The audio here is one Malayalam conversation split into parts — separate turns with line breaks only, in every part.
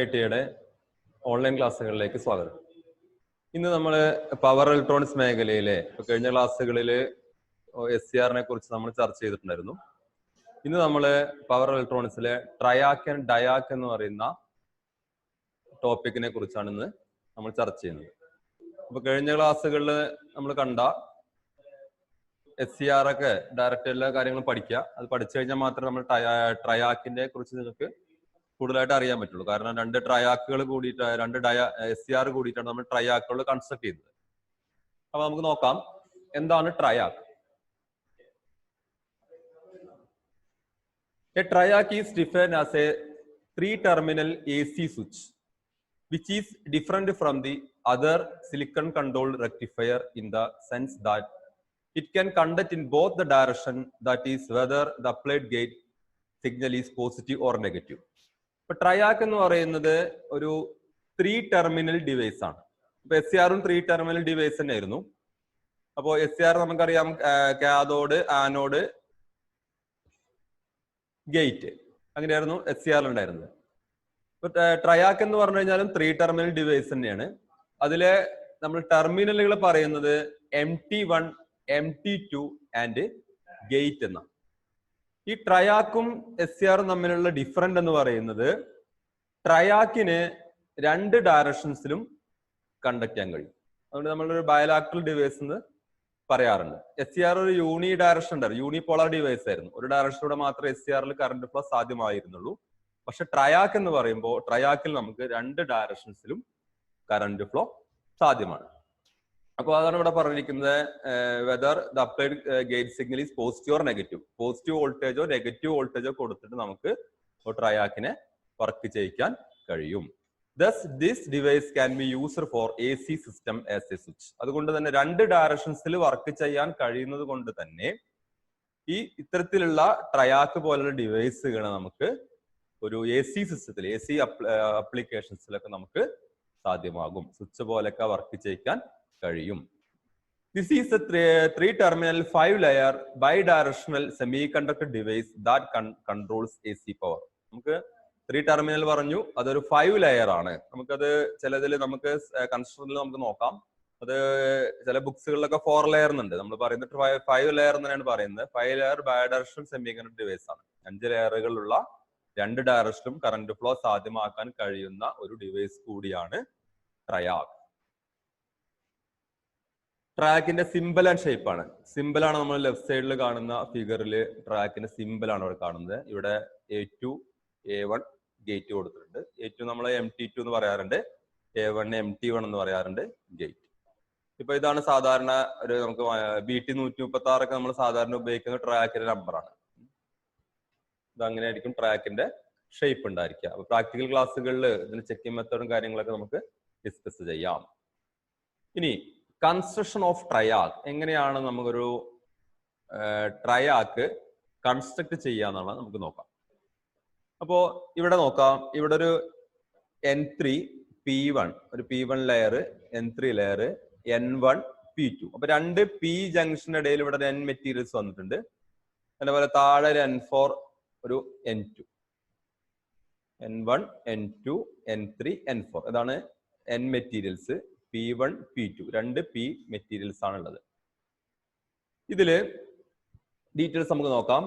ഐടിയുടെ ഓൺലൈൻ ക്ലാസ്സുകളിലേക്ക് സ്വാഗതം. ഇന്ന് നമ്മൾ പവർ ഇലക്ട്രോണിക്സ് മേഖലയിലെ കഴിഞ്ഞ ക്ലാസ്സുകളിൽ SCRനെ കുറിച്ച് നമ്മൾ ചർച്ച ചെയ്തിട്ടുണ്ടായിരുന്നു. ഇന്ന് നമ്മൾ പവർ ഇലക്ട്രോണിക്സിലെ ട്രയാക്ക് ആൻഡ് ഡയാക്ക് എന്ന് പറയുന്ന ടോപ്പിക്കിനെ കുറിച്ചാണ് ഇന്ന് നമ്മൾ ചർച്ച ചെയ്യുന്നത്. അപ്പൊ കഴിഞ്ഞ ക്ലാസ്സുകളിൽ നമ്മൾ കണ്ട SCR ഒക്കെ ഡയറക്റ്റ് എല്ലാ കാര്യങ്ങളും പഠിക്കുക. അത് പഠിച്ചു കഴിഞ്ഞാൽ മാത്രമേ നമ്മൾ ട്രയാക്കിന്റെ കുറിച്ച് നിങ്ങൾക്ക് കൂടുതലായിട്ട് അറിയാൻ പറ്റുള്ളൂ. കാരണം രണ്ട് ട്രയാക്കുകൾ കൂടിയിട്ട് SCR കൂടിയിട്ടാണ് നമ്മൾ ട്രയാക്കുകൾ കൺസ്ട്രക്ട് ചെയ്യുന്നത്. അപ്പൊ നമുക്ക് നോക്കാം എന്താണ് TRIAC. A triac is defined as a three-terminal AC switch, which is different from the other silicon-controlled rectifier in the sense that it can conduct in both the direction, that is, whether the applied gate signal is positive or negative. ഇപ്പൊ ട്രയാക്ക് എന്ന് പറയുന്നത് ഒരു 3-terminal ഡിവൈസ് ആണ്. ഇപ്പൊ SCRും 3-terminal ഡിവൈസ് തന്നെയായിരുന്നു. അപ്പോൾ SCR നമുക്കറിയാം കാഥോഡ്, ആനോഡ്, ഗേറ്റ്, അങ്ങനെയായിരുന്നു SCR ഉണ്ടായിരുന്നത്. ഇപ്പൊ ട്രയാക്ക് എന്ന് പറഞ്ഞു കഴിഞ്ഞാലും 3-terminal ഡിവൈസ് തന്നെയാണ്. അതിലെ നമ്മൾ ടെർമിനലുകൾ പറയുന്നത് MT1, MT2 ആൻഡ് ഗേറ്റ് എന്നാണ്. ഈ ട്രയാക്കും SCRും തമ്മിലുള്ള ഡിഫറൻറ്റ് എന്ന് പറയുന്നത് ട്രയാക്കിന് രണ്ട് ഡയറക്ഷൻസിലും കണ്ടക്ട് ചെയ്യാൻ കഴിയും. അതുകൊണ്ട് നമ്മളൊരു ബയലാക്ട്രൽ ഡിവൈസ് എന്ന് പറയാറുണ്ട്. SCR ഒരു യൂണി ഡയറക്ഷൻ ഉണ്ടായിരുന്നു, യൂണിപോളാർ ഡിവൈസ് ആയിരുന്നു. ഒരു ഡയറക്ഷനിലൂടെ മാത്രമേ SCRൽ കറണ്ട് ഫ്ലോ സാധ്യമായിരുന്നുള്ളൂ. പക്ഷെ ട്രയാക്ക് എന്ന് പറയുമ്പോൾ ട്രയാക്കിൽ നമുക്ക് രണ്ട് ഡയറക്ഷൻസിലും കറണ്ട് ഫ്ലോ സാധ്യമാണ്. അപ്പോൾ അതാണ് ഇവിടെ പറഞ്ഞിരിക്കുന്നത്, whether the applied gate signal is positive or negative. Positive വോൾട്ടേജോ നെഗറ്റീവ് വോൾട്ടേജോ കൊടുത്തിട്ട് നമുക്ക് ട്രയാക്കിനെ വർക്ക് ചെയ്യിക്കാൻ കഴിയും. Thus, this device can be used for AC system as a switch. അതുകൊണ്ട് തന്നെ രണ്ട് ഡയറക്ഷൻസിൽ വർക്ക് ചെയ്യാൻ കഴിയുന്നത് കൊണ്ട് തന്നെ ഈ ഇത്തരത്തിലുള്ള ട്രയാക്ക് പോലുള്ള ഡിവൈസുകൾ നമുക്ക് ഒരു AC സിസ്റ്റത്തിൽ, AC അപ്ലിക്കേഷൻസിലൊക്കെ നമുക്ക് സാധ്യമാകും. സ്വിച്ച് പോലൊക്കെ വർക്ക് ചെയ്യിക്കാൻ കഴിയും. This is a three-terminal 5-layer bi-directional semiconductor device that controls AC power. നമുക്ക് 3-terminal പറഞ്ഞു, അതൊരു 5-layer ആണ്. നമുക്കത് ചിലതിൽ നമുക്ക് കൺസ്ട്രക്ഷനിൽ നമുക്ക് നോക്കാം. അത് ചില ബുക്സുകളിലൊക്കെ 4-layer എന്നുണ്ട്. നമ്മൾ പറയുന്നത് 5-layer എന്നാണ് പറയുന്നത്. 5-layer ബൈഡയറക്ഷണൽ സെമികണ്ടക്ടർ ഡിവൈസ് ആണ്. 5 ലെയറുകളുള്ള രണ്ട് ഡയറക്ഷനും കറണ്ട് ഫ്ലോ സാധ്യമാക്കാൻ കഴിയുന്ന ഒരു ഡിവൈസ് കൂടിയാണ് ട്രയാക്ക്. ട്രാക്കിന്റെ സിമ്പിൾ ആൻഡ് ഷേപ്പ് ആണ്. സിമ്പിൾ ആണ് നമ്മൾ ലെഫ്റ്റ് സൈഡിൽ കാണുന്ന ഫിഗറിൽ ട്രാക്കിന്റെ സിമ്പിൾ ആണ് ഇവിടെ കാണുന്നത്. ഇവിടെ A2, A1 ഗേറ്റ് കൊടുത്തിട്ടുണ്ട്. A2 നമ്മൾ MT2 എന്ന് പറയാറുണ്ട്, A1 MT1 എന്ന് പറയാറുണ്ട്, ഗേറ്റ്. ഇപ്പൊ ഇതാണ് സാധാരണ ഒരു നമുക്ക് BT 136 ഒക്കെ നമ്മൾ സാധാരണ ഉപയോഗിക്കുന്ന ട്രാക്കിന്റെ നമ്പറാണ്. ഇത് അങ്ങനെ ആയിരിക്കും ട്രാക്കിന്റെ ഷേപ്പ് ഉണ്ടായിരിക്കുക. അപ്പൊ പ്രാക്ടിക്കൽ ക്ലാസ്സുകളിൽ ഇതിന്റെ ചെക്കിംഗ് മെത്തേഡും കാര്യങ്ങളൊക്കെ നമുക്ക് ഡിസ്കസ് ചെയ്യാം. ഇനി കൺസ്ട്രക്ഷൻ ഓഫ് ട്രയാക്ക്, എങ്ങനെയാണ് നമുക്കൊരു ട്രയാക്ക് കൺസ്ട്രക്ട് ചെയ്യാന്നുള്ളത് നമുക്ക് നോക്കാം. അപ്പോ ഇവിടെ നോക്കാം, ഇവിടെ ഒരു N3 P1, ഒരു P1 layer, N3 layer, N1 P2. അപ്പൊ രണ്ട് P ജംഗ്ഷന്റെ ഇടയിൽ ഇവിടെ N മെറ്റീരിയൽസ് വന്നിട്ടുണ്ട്. അതേപോലെ താഴെ ഒരു N4, ഒരു N2, N1, N2, N3, N4. ഇതാണ് N മെറ്റീരിയൽസ്. P1, P2 രണ്ട് P മെറ്റീരിയൽസ് ആണുള്ളത്. ഇതില് ഡീറ്റെയിൽസ് നമുക്ക് നോക്കാം.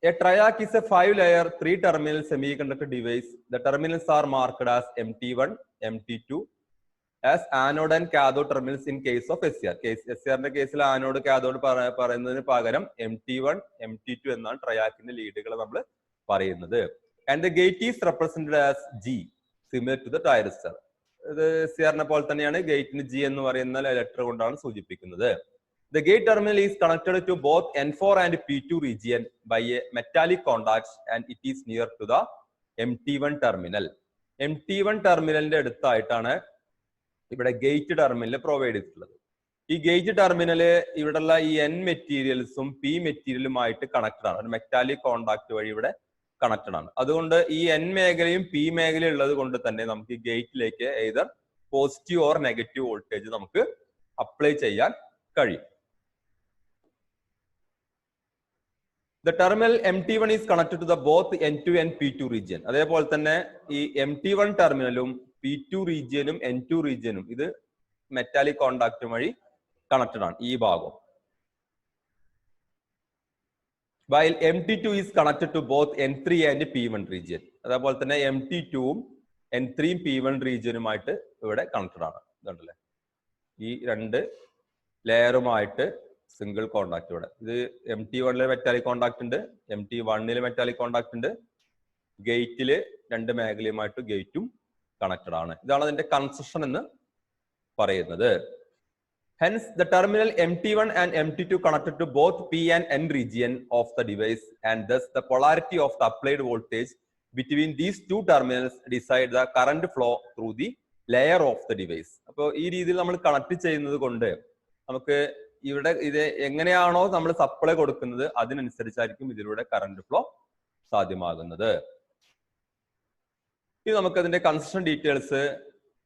A triac is a 5-layer 3-terminal semiconductor device. The terminals are marked as MT1, MT2 as anode and cathode terminals in case of SCR. SCRന്റെ കേസിൽ ആനോഡ് കാഥോഡ് പറയുന്നതിന് പകരം MT1, MT2 എന്നാണ് ട്രയാക്കിന്റെ ലീഡുകൾ നമ്മൾ പറയുന്നത്. And the gate is represented as G, similar to the thyristor. ഇത് SCRനെ പോലെ തന്നെയാണ് ഗേറ്റിന് G എന്ന് പറയുന്ന ലെറ്റർ കൊണ്ടാണ് സൂചിപ്പിക്കുന്നത്. The gate terminal is connected to both N4 and P2 region by a metallic contact and it is near to the MT1 terminal. MT1 ടെർമിനലിന്റെ അടുത്തായിട്ടാണ് ഇവിടെ ഗേറ്റ് ടെർമിനൽ പ്രൊവൈഡ് ചെയ്തിട്ടുള്ളത്. ഈ ഗേറ്റ് ടെർമിനല് ഇവിടെയുള്ള ഈ N മെറ്റീരിയൽസും P മെറ്റീരിയലുമായിട്ട് കണക്റ്റഡ് ആണ്. ഒരു മെറ്റാലിക് കോണ്ടാക്ട് വഴി ഇവിടെ കണക്റ്റഡ് ആണ്. അതുകൊണ്ട് ഈ N മേഖലയും P മേഖലയും ഉള്ളത് കൊണ്ട് തന്നെ നമുക്ക് ഈ ഗേറ്റിലേക്ക് either positive or negative voltage നമുക്ക് അപ്ലൈ ചെയ്യാൻ കഴിയും. The terminal MT1 is connected to the both N2 and P2 region. അതേപോലെ തന്നെ ഈ MT1 ടെർമിനലും P2 റീജിയനും N2 റീജിയനും ഇത് മെറ്റാലിക് കോണ്ടാക്ട് വഴി കണക്റ്റഡ് ആണ് ഈ ഭാഗം. While MT2 is connected to both N3 and P1 region. അതേപോലെ തന്നെ MT2ഉം N3 P1 റീജിയനുമായിട്ട് ഇവിടെ കണക്റ്റഡ് ആണ്. ഇതുണ്ടല്ലേ ഈ രണ്ട് ലെയറുമായിട്ട് സിംഗിൾ കോണ്ടാക്ട് ഇവിടെ. ഇത് MT1 മെറ്റാലിക് കോണ്ടാക്ട് ഉണ്ട്, MT1 മെറ്റാലിക് കോണ്ടാക്ട് ഉണ്ട്, ഗേറ്റില് രണ്ട് മേഖലയുമായിട്ട് ഗേറ്റും കണക്റ്റഡ് ആണ്. ഇതാണ് അതിന്റെ കൺസെഷൻ എന്ന് പറയുന്നത്. Hence, the terminal MT1 and MT2 connected to both P and N region of the device, and thus the polarity of the applied voltage between these two terminals decide the current flow through the layer of the device. അപ്പോൾ ഈ രീതിയിൽ നമ്മൾ കണക്ട് ചെയ്യുന്നത് കൊണ്ട് നമുക്ക് ഇവിടെ ഇത് എങ്ങനെയാണോ നമ്മൾ സപ്ലൈ കൊടുക്കുന്നത് അതിനനുസരിച്ചായിരിക്കും ഇതിലൂടെ കറണ്ട് ഫ്ലോ സാധ്യമാകുന്നത്. ഇത് നമുക്ക് അതിന്റെ കൺസ്ട്രക്ഷൻ ഡീറ്റെയിൽസ്,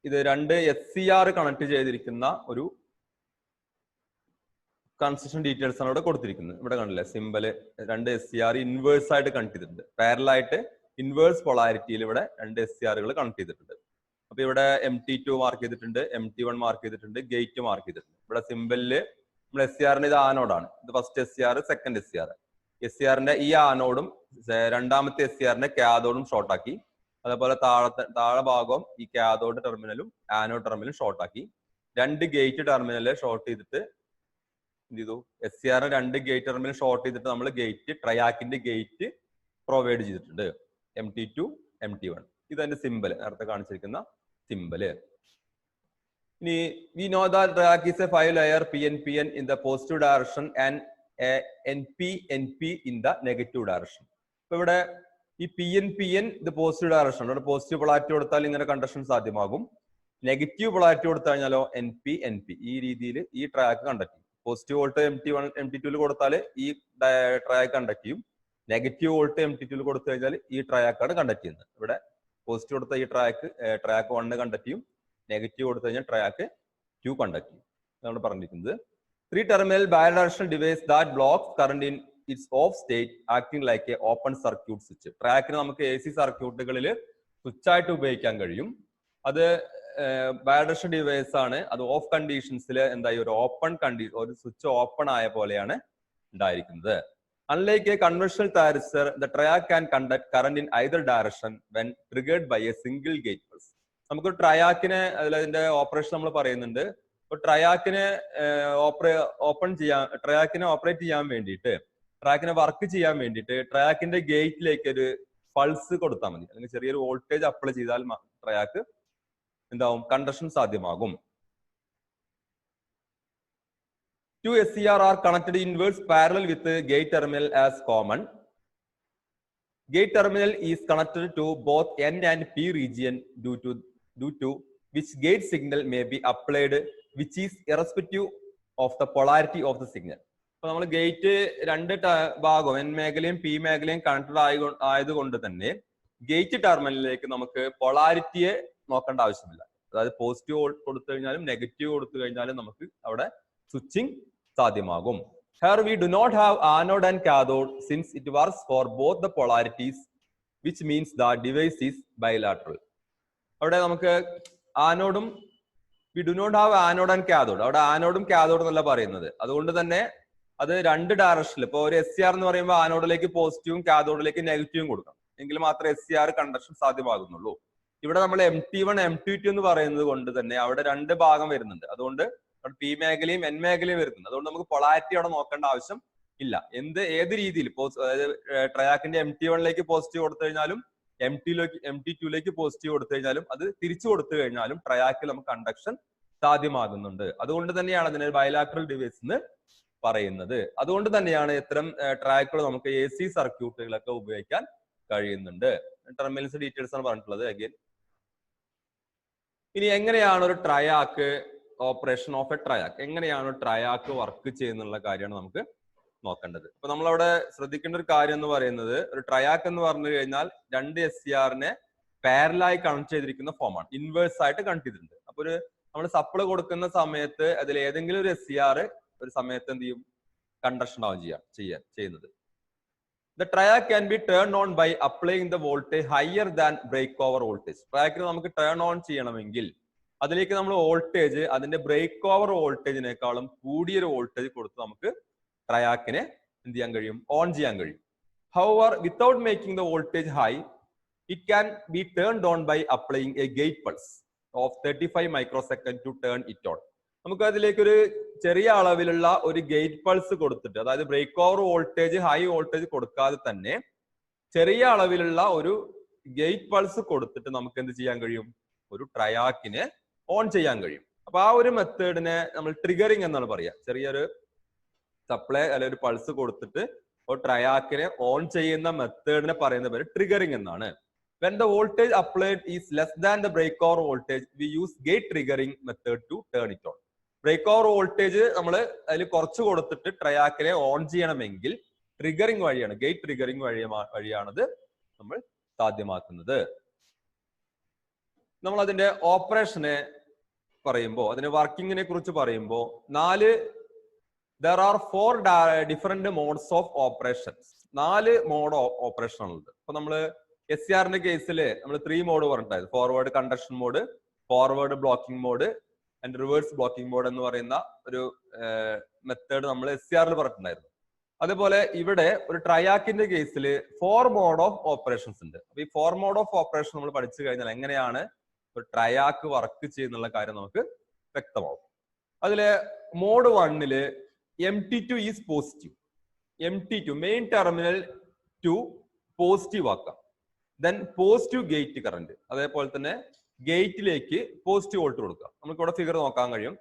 ഇത് രണ്ട് SCR കണക്ട് ചെയ്തിരിക്കുന്ന ഒരു കൺസ്ട്രക്ഷൻ ഡീറ്റെയിൽസ് ആണ് ഇവിടെ കൊടുത്തിരിക്കുന്നത്. ഇവിടെ കണ്ടില്ലേ സിമ്പിള്, രണ്ട് SCR ഇൻവേഴ്സ് ആയിട്ട് കണക്ട് ചെയ്തിട്ടുണ്ട്. പാരലായിട്ട് ഇൻവേഴ്സ് പൊളാരിറ്റിയിൽ ഇവിടെ രണ്ട് SCRകൾ കണക്ട് ചെയ്തിട്ടുണ്ട്. അപ്പൊ ഇവിടെ MT2 മാർക്ക് ചെയ്തിട്ടുണ്ട്, MT1 മാർക്ക് ചെയ്തിട്ടുണ്ട്, ഗേറ്റ് മാർക്ക് ചെയ്തിട്ടുണ്ട്. ഇവിടെ സിമ്പിളില് നമ്മൾ SCRന്റെ ഇത് ആനോഡാണ്, ഇത് ഫസ്റ്റ് SCR, സെക്കൻഡ് SCR. SCRന്റെ ഈ ആനോഡും രണ്ടാമത്തെ SCRന്റെ കാഥോഡും ഷോർട്ടാക്കി. അതേപോലെ താഴെ ഭാഗം ഈ കാഥോഡ് ടെർമിനലും ആനോഡ് ടെർമിനലും ഷോർട്ടാക്കി. രണ്ട് ഗേറ്റ് ടെർമിനല് ഷോർട്ട് ചെയ്തിട്ട് എന്ത് ചെയ്തു, SCR രണ്ട് ഗേറ്റ് ടെർമിനൽ ഷോർട്ട് ചെയ്തിട്ട് നമ്മൾ ഗേറ്റ് ട്രയാക്കിന്റെ ഗേറ്റ് പ്രൊവൈഡ് ചെയ്തിട്ടുണ്ട്, MT2 MT1. ഇതെന്റെ സിമ്പിള്, നേരത്തെ കാണിച്ചിരിക്കുന്ന സിമ്പിള്. ഇനി we know that track is a 5-layer PNPN in the positive direction and NPNP in the negative direction. ഇപ്പൊ ഇവിടെ ഈ PNPN ഇത് പോസിറ്റീവ് ഡയറക്ഷൻ, ഇവിടെ പോസിറ്റീവ് പൊളാരിറ്റി കൊടുത്താൽ ഇങ്ങനെ കണ്ടക്ഷൻ സാധ്യമാകും. നെഗറ്റീവ് പൊളാരിറ്റി കൊടുത്തു കഴിഞ്ഞാലോ NPNP ഈ രീതിയിൽ ഈ ട്രാക്ക് കണ്ടക്ട് ചെയ്യും. പോസിറ്റീവ് വോൾട്ട് MT1 MT2 കൊടുത്താൽ ഈ ട്രാക്ക് കണ്ടക്ട് ചെയ്യും. നെഗറ്റീവ് വോൾട്ട് MT2 കൊടുത്തു കഴിഞ്ഞാൽ ഈ ട്രാക്കാണ് കണ്ടക്ട് ചെയ്യുന്നത്. ഇവിടെ പോസിറ്റീവ് കൊടുത്ത ഈ ട്രാക്ക് 1 കണ്ടക്ട് ചെയ്യും, നെഗറ്റീവ് കൊടുത്തു കഴിഞ്ഞാൽ ട്രാക്ക് 2 കണ്ടക്ട് ചെയ്യും. നമ്മൾ പറഞ്ഞിരിക്കുന്നത് 3 terminal bidirectional device that blocks current in its off state acting like a open circuit switch. ട്രാക്കിന് നമുക്ക് AC സർക്യൂട്ടുകളിൽ സ്വിച്ച് ആയിട്ട് ഉപയോഗിക്കാൻ കഴിയും. അത് ബൈഡയറക്ഷണൽ ഡിവൈസ് ആണ്. അത് ഓഫ് കണ്ടീഷൻസിൽ എന്തായി ഒരു ഓപ്പൺ കണ്ടീഷൻ, ഒരു സ്വിച്ച് ഓപ്പൺ ആയ പോലെയാണ് ഉണ്ടായിരിക്കുന്നത്. Unlike a conventional thyristor, the triac can conduct current in either direction when triggered by a single gate pulse. നമുക്ക് ട്രയാക്കിനെ അതിന്റെ ഓപ്പറേഷൻ നമ്മൾ പറയുന്നുണ്ട്. ഇപ്പൊ ട്രയാക്കിനെ ട്രയാക്കിനെ ഓപ്പറേറ്റ് ചെയ്യാൻ വേണ്ടിയിട്ട്, ട്രാക്കിനെ വർക്ക് ചെയ്യാൻ വേണ്ടിയിട്ട് ട്രയാക്കിന്റെ ഗേറ്റിലേക്ക് ഒരു പൾസ് കൊടുത്താൽ മതി, അല്ലെങ്കിൽ ചെറിയൊരു വോൾട്ടേജ് അപ്ലൈ ചെയ്താൽ ട്രയാക്ക് എന്താവും, കണ്ടക്ഷൻ സാധ്യമാകും. Two SCR are connected inverse parallel with the gate terminal as common. Gate terminal is connected to both N and P region due to which gate signal may be applied, which is irrespective of the polarity of the signal. അപ്പൊ നമ്മൾ ഗേറ്റ് രണ്ട് ഭാഗവും N മേഖലയും P മേഖലയും കണക്റ്റഡ് ആയതുകൊണ്ട് തന്നെ ഗേറ്റ് ടെർമിനലിലേക്ക് നമുക്ക് പൊളാരിറ്റിയെ നോക്കേണ്ട ആവശ്യമില്ല. അതായത് പോസിറ്റീവ് കൊടുത്തു കഴിഞ്ഞാലും നെഗറ്റീവ് കൊടുത്തു കഴിഞ്ഞാലും നമുക്ക് അവിടെ സ്വിച്ചിങ് സാധ്യമാകും. Here we do not have anode and cathode since it works for both the polarities, which means the device is bilateral. അവിടെ നമുക്ക് ആനോഡും we do not have anode and cathode, അവിടെ ആനോഡും കാഥോഡും എന്നല്ല പറയുന്നത്. അതുകൊണ്ട് തന്നെ അത് രണ്ട് ഡയറക്ഷനിൽ, ഇപ്പൊ ഒരു SCR എന്ന് പറയുമ്പോൾ ആനോഡിലേക്ക് പോസിറ്റീവും കാഥോഡിലേക്ക് നെഗറ്റീവും കൊടുക്കണം, എങ്കിൽ മാത്രമേ SCR കണ്ടക്ഷൻ സാധ്യമാകുന്നുള്ളൂ. ഇവിടെ നമ്മൾ MT1 MT2 എന്ന് പറയുന്നത് കൊണ്ട് തന്നെ അവിടെ രണ്ട് ഭാഗം വരുന്നുണ്ട്. അതുകൊണ്ട് P മേഖലയും N മേഖലയും വരുന്നുണ്ട്. അതുകൊണ്ട് നമുക്ക് പൊളാരിറ്റി അവിടെ നോക്കേണ്ട ആവശ്യം ഇല്ല. ഏത് രീതിയിൽ ട്രയാക്കിന്റെ MT1ലേക്ക് പോസിറ്റീവ് കൊടുത്തു കഴിഞ്ഞാലും MT2ലേക്ക് പോസിറ്റീവ് കൊടുത്തു കഴിഞ്ഞാലും അത് തിരിച്ചു കൊടുത്തു കഴിഞ്ഞാലും ട്രയാക്കിൽ നമുക്ക് കണ്ടക്ഷൻ സാധ്യമാകുന്നുണ്ട്. അതുകൊണ്ട് തന്നെയാണ് അതിനെ ബൈലാറ്ററൽ ഡിവൈസ് എന്ന് പറയുന്നത്. അതുകൊണ്ട് തന്നെയാണ് ഇത്തരം ട്രാക്കുകൾ നമുക്ക് AC സർക്യൂട്ടുകളൊക്കെ ഉപയോഗിക്കാൻ കഴിയുന്നുണ്ട്. ടെർമിനൽസ് ഡീറ്റെയിൽസ് ആണ് പറഞ്ഞിട്ടുള്ളത്. അഗൈൻ ഇനി എങ്ങനെയാണ് ഒരു TRIAC, operation of A TRIAC, എങ്ങനെയാണ് ട്രയാക്ക് വർക്ക് ചെയ്യുന്നുള്ള കാര്യമാണ് നമുക്ക് നോക്കേണ്ടത്. അപ്പൊ നമ്മളവിടെ ശ്രദ്ധിക്കേണ്ട ഒരു കാര്യം എന്ന് പറയുന്നത്, ഒരു ട്രയാക്ക് എന്ന് പറഞ്ഞു കഴിഞ്ഞാൽ രണ്ട് SCRനെ പാരലായി കണക്ട് ചെയ്തിരിക്കുന്ന ഫോമാണ്, ഇൻവേഴ്സ് ആയിട്ട് കണക്ട് ചെയ്തിട്ടുണ്ട്. അപ്പൊ നമ്മൾ സപ്ലൈ കൊടുക്കുന്ന സമയത്ത് അതിൽ ഏതെങ്കിലും ഒരു SCR ഒരു സമയത്ത് എന്ത് ചെയ്യും, കണ്ടക്ഷൻ ആവും ചെയ്യുന്നത്. The triac can be turned on by applying the voltage higher than breakover voltage. ട്രയാക്കിന് നമുക്ക് ടേൺ ഓൺ ചെയ്യണമെങ്കിൽ അതിലേക്ക് നമ്മൾ വോൾട്ടേജ് അതിന്റെ ബ്രേക്ക് ഓവർ വോൾട്ടേജിനേക്കാളും കൂടിയൊരു വോൾട്ടേജ് കൊടുത്ത് നമുക്ക് ട്രയാക്കിനെ എന്ത് ചെയ്യാൻ കഴിയും, ഓൺ ചെയ്യാൻ കഴിയും. However, without making the voltage high, it can be turned on by applying a gate pulse of 35 microseconds to turn it on. നമുക്ക് അതിലേക്ക് ഒരു ചെറിയ അളവിലുള്ള ഒരു ഗേറ്റ് പൾസ് കൊടുത്തിട്ട്, അതായത് break over voltage high voltage കൊടുക്കാതെ തന്നെ ചെറിയ അളവിലുള്ള ഒരു ഗേറ്റ് പൾസ് കൊടുത്തിട്ട് നമുക്ക് എന്ത് ചെയ്യാൻ കഴിയും, ഒരു ട്രയാക്കിനെ ഓൺ ചെയ്യാൻ കഴിയും. അപ്പൊ ആ ഒരു മെത്തേഡിനെ നമ്മൾ ട്രിഗറിങ് എന്നാണ് പറയുക. ചെറിയൊരു സപ്ലൈ അല്ലെ ഒരു പൾസ് കൊടുത്തിട്ട് ഒരു ട്രയാക്കിനെ ഓൺ ചെയ്യുന്ന മെത്തേഡിനെ പറയുന്ന പേര് ട്രിഗറിങ് എന്നാണ്. When the voltage applied is less than the breakover voltage, we use gate triggering method to turn it on. Breakover voltage നമ്മൾ അതിൽ കുറച്ച് കൊടുത്തിട്ട് ട്രയാക്കിനെ ഓൺ ചെയ്യണമെങ്കിൽ ട്രിഗറിങ് വഴിയാണ്, ഗേറ്റ് ട്രിഗറിങ് വഴിയാണത് നമ്മൾ സാധ്യമാക്കുന്നത്. നമ്മൾ അതിന്റെ ഓപ്പറേഷനെ പറയുമ്പോൾ, അതിന്റെ വർക്കിങ്ങിനെ കുറിച്ച് പറയുമ്പോൾ there are 4 different modes of operations. 4 mode operation ഉണ്ട്. അപ്പൊ നമ്മള് SCRന്റെ കേസിൽ നമ്മൾ 3 മോഡ് പറഞ്ഞിട്ടായിരുന്നു. Forward conduction mode, forward blocking mode and reverse blocking mode എന്ന് പറയുന്ന ഒരു മെത്തേഡ് നമ്മൾ SCRൽ പറഞ്ഞിട്ടുണ്ടായിരുന്നു. അതുപോലെ ഇവിടെ ഒരു ട്രയാക്കിന്റെ കേസിൽ 4 മോഡ് ഓഫ് ഓപ്പറേഷൻസ് ഉണ്ട്. അപ്പൊ ഈ 4 മോഡ് ഓഫ് ഓപ്പറേഷൻ നമ്മൾ പഠിച്ചു കഴിഞ്ഞാൽ എങ്ങനെയാണ് ഒരു ട്രയാക്ക് വർക്ക് ചെയ്യുന്നുള്ള കാര്യം നമുക്ക് വ്യക്തമാവും. അതില് mode 1 MT2 is positive. MT2 main terminal 2 positive ആക്കാം. ദെൻ പോസിറ്റീവ് ഗേറ്റ് കറന്റ്, അതേപോലെ തന്നെ ഗേറ്റിലേക്ക് പോസിറ്റീവ് വോൾട്ട് കൊടുക്കുക. നമുക്ക് ഇവിടെ ഫിഗർ നോക്കാൻ കഴിയും.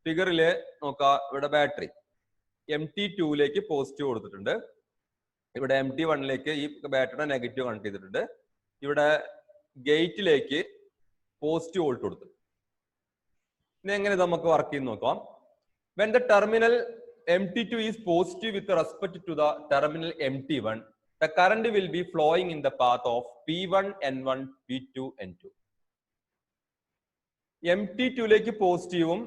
ഫിഗറില് നോക്കാം, ഇവിടെ ബാറ്ററി MT2ലേക്ക് പോസിറ്റീവ് കൊടുത്തിട്ടുണ്ട്. ഇവിടെ MT1ലേക്ക് ഈ ബാറ്ററിയുടെ നെഗറ്റീവ് കണക്ട് ചെയ്തിട്ടുണ്ട്. ഇവിടെ ഗേറ്റിലേക്ക് പോസിറ്റീവ് വോൾട്ട് കൊടുത്തു. ഇനി എങ്ങനെ നമുക്ക് വർക്ക് ചെയ്ത് നോക്കാം. When the terminal MT2 is positive with respect to the terminal MT1, the current will be flowing in the path of P1 N1 P2 N2. MT2ലേക്ക് പോസിറ്റീവും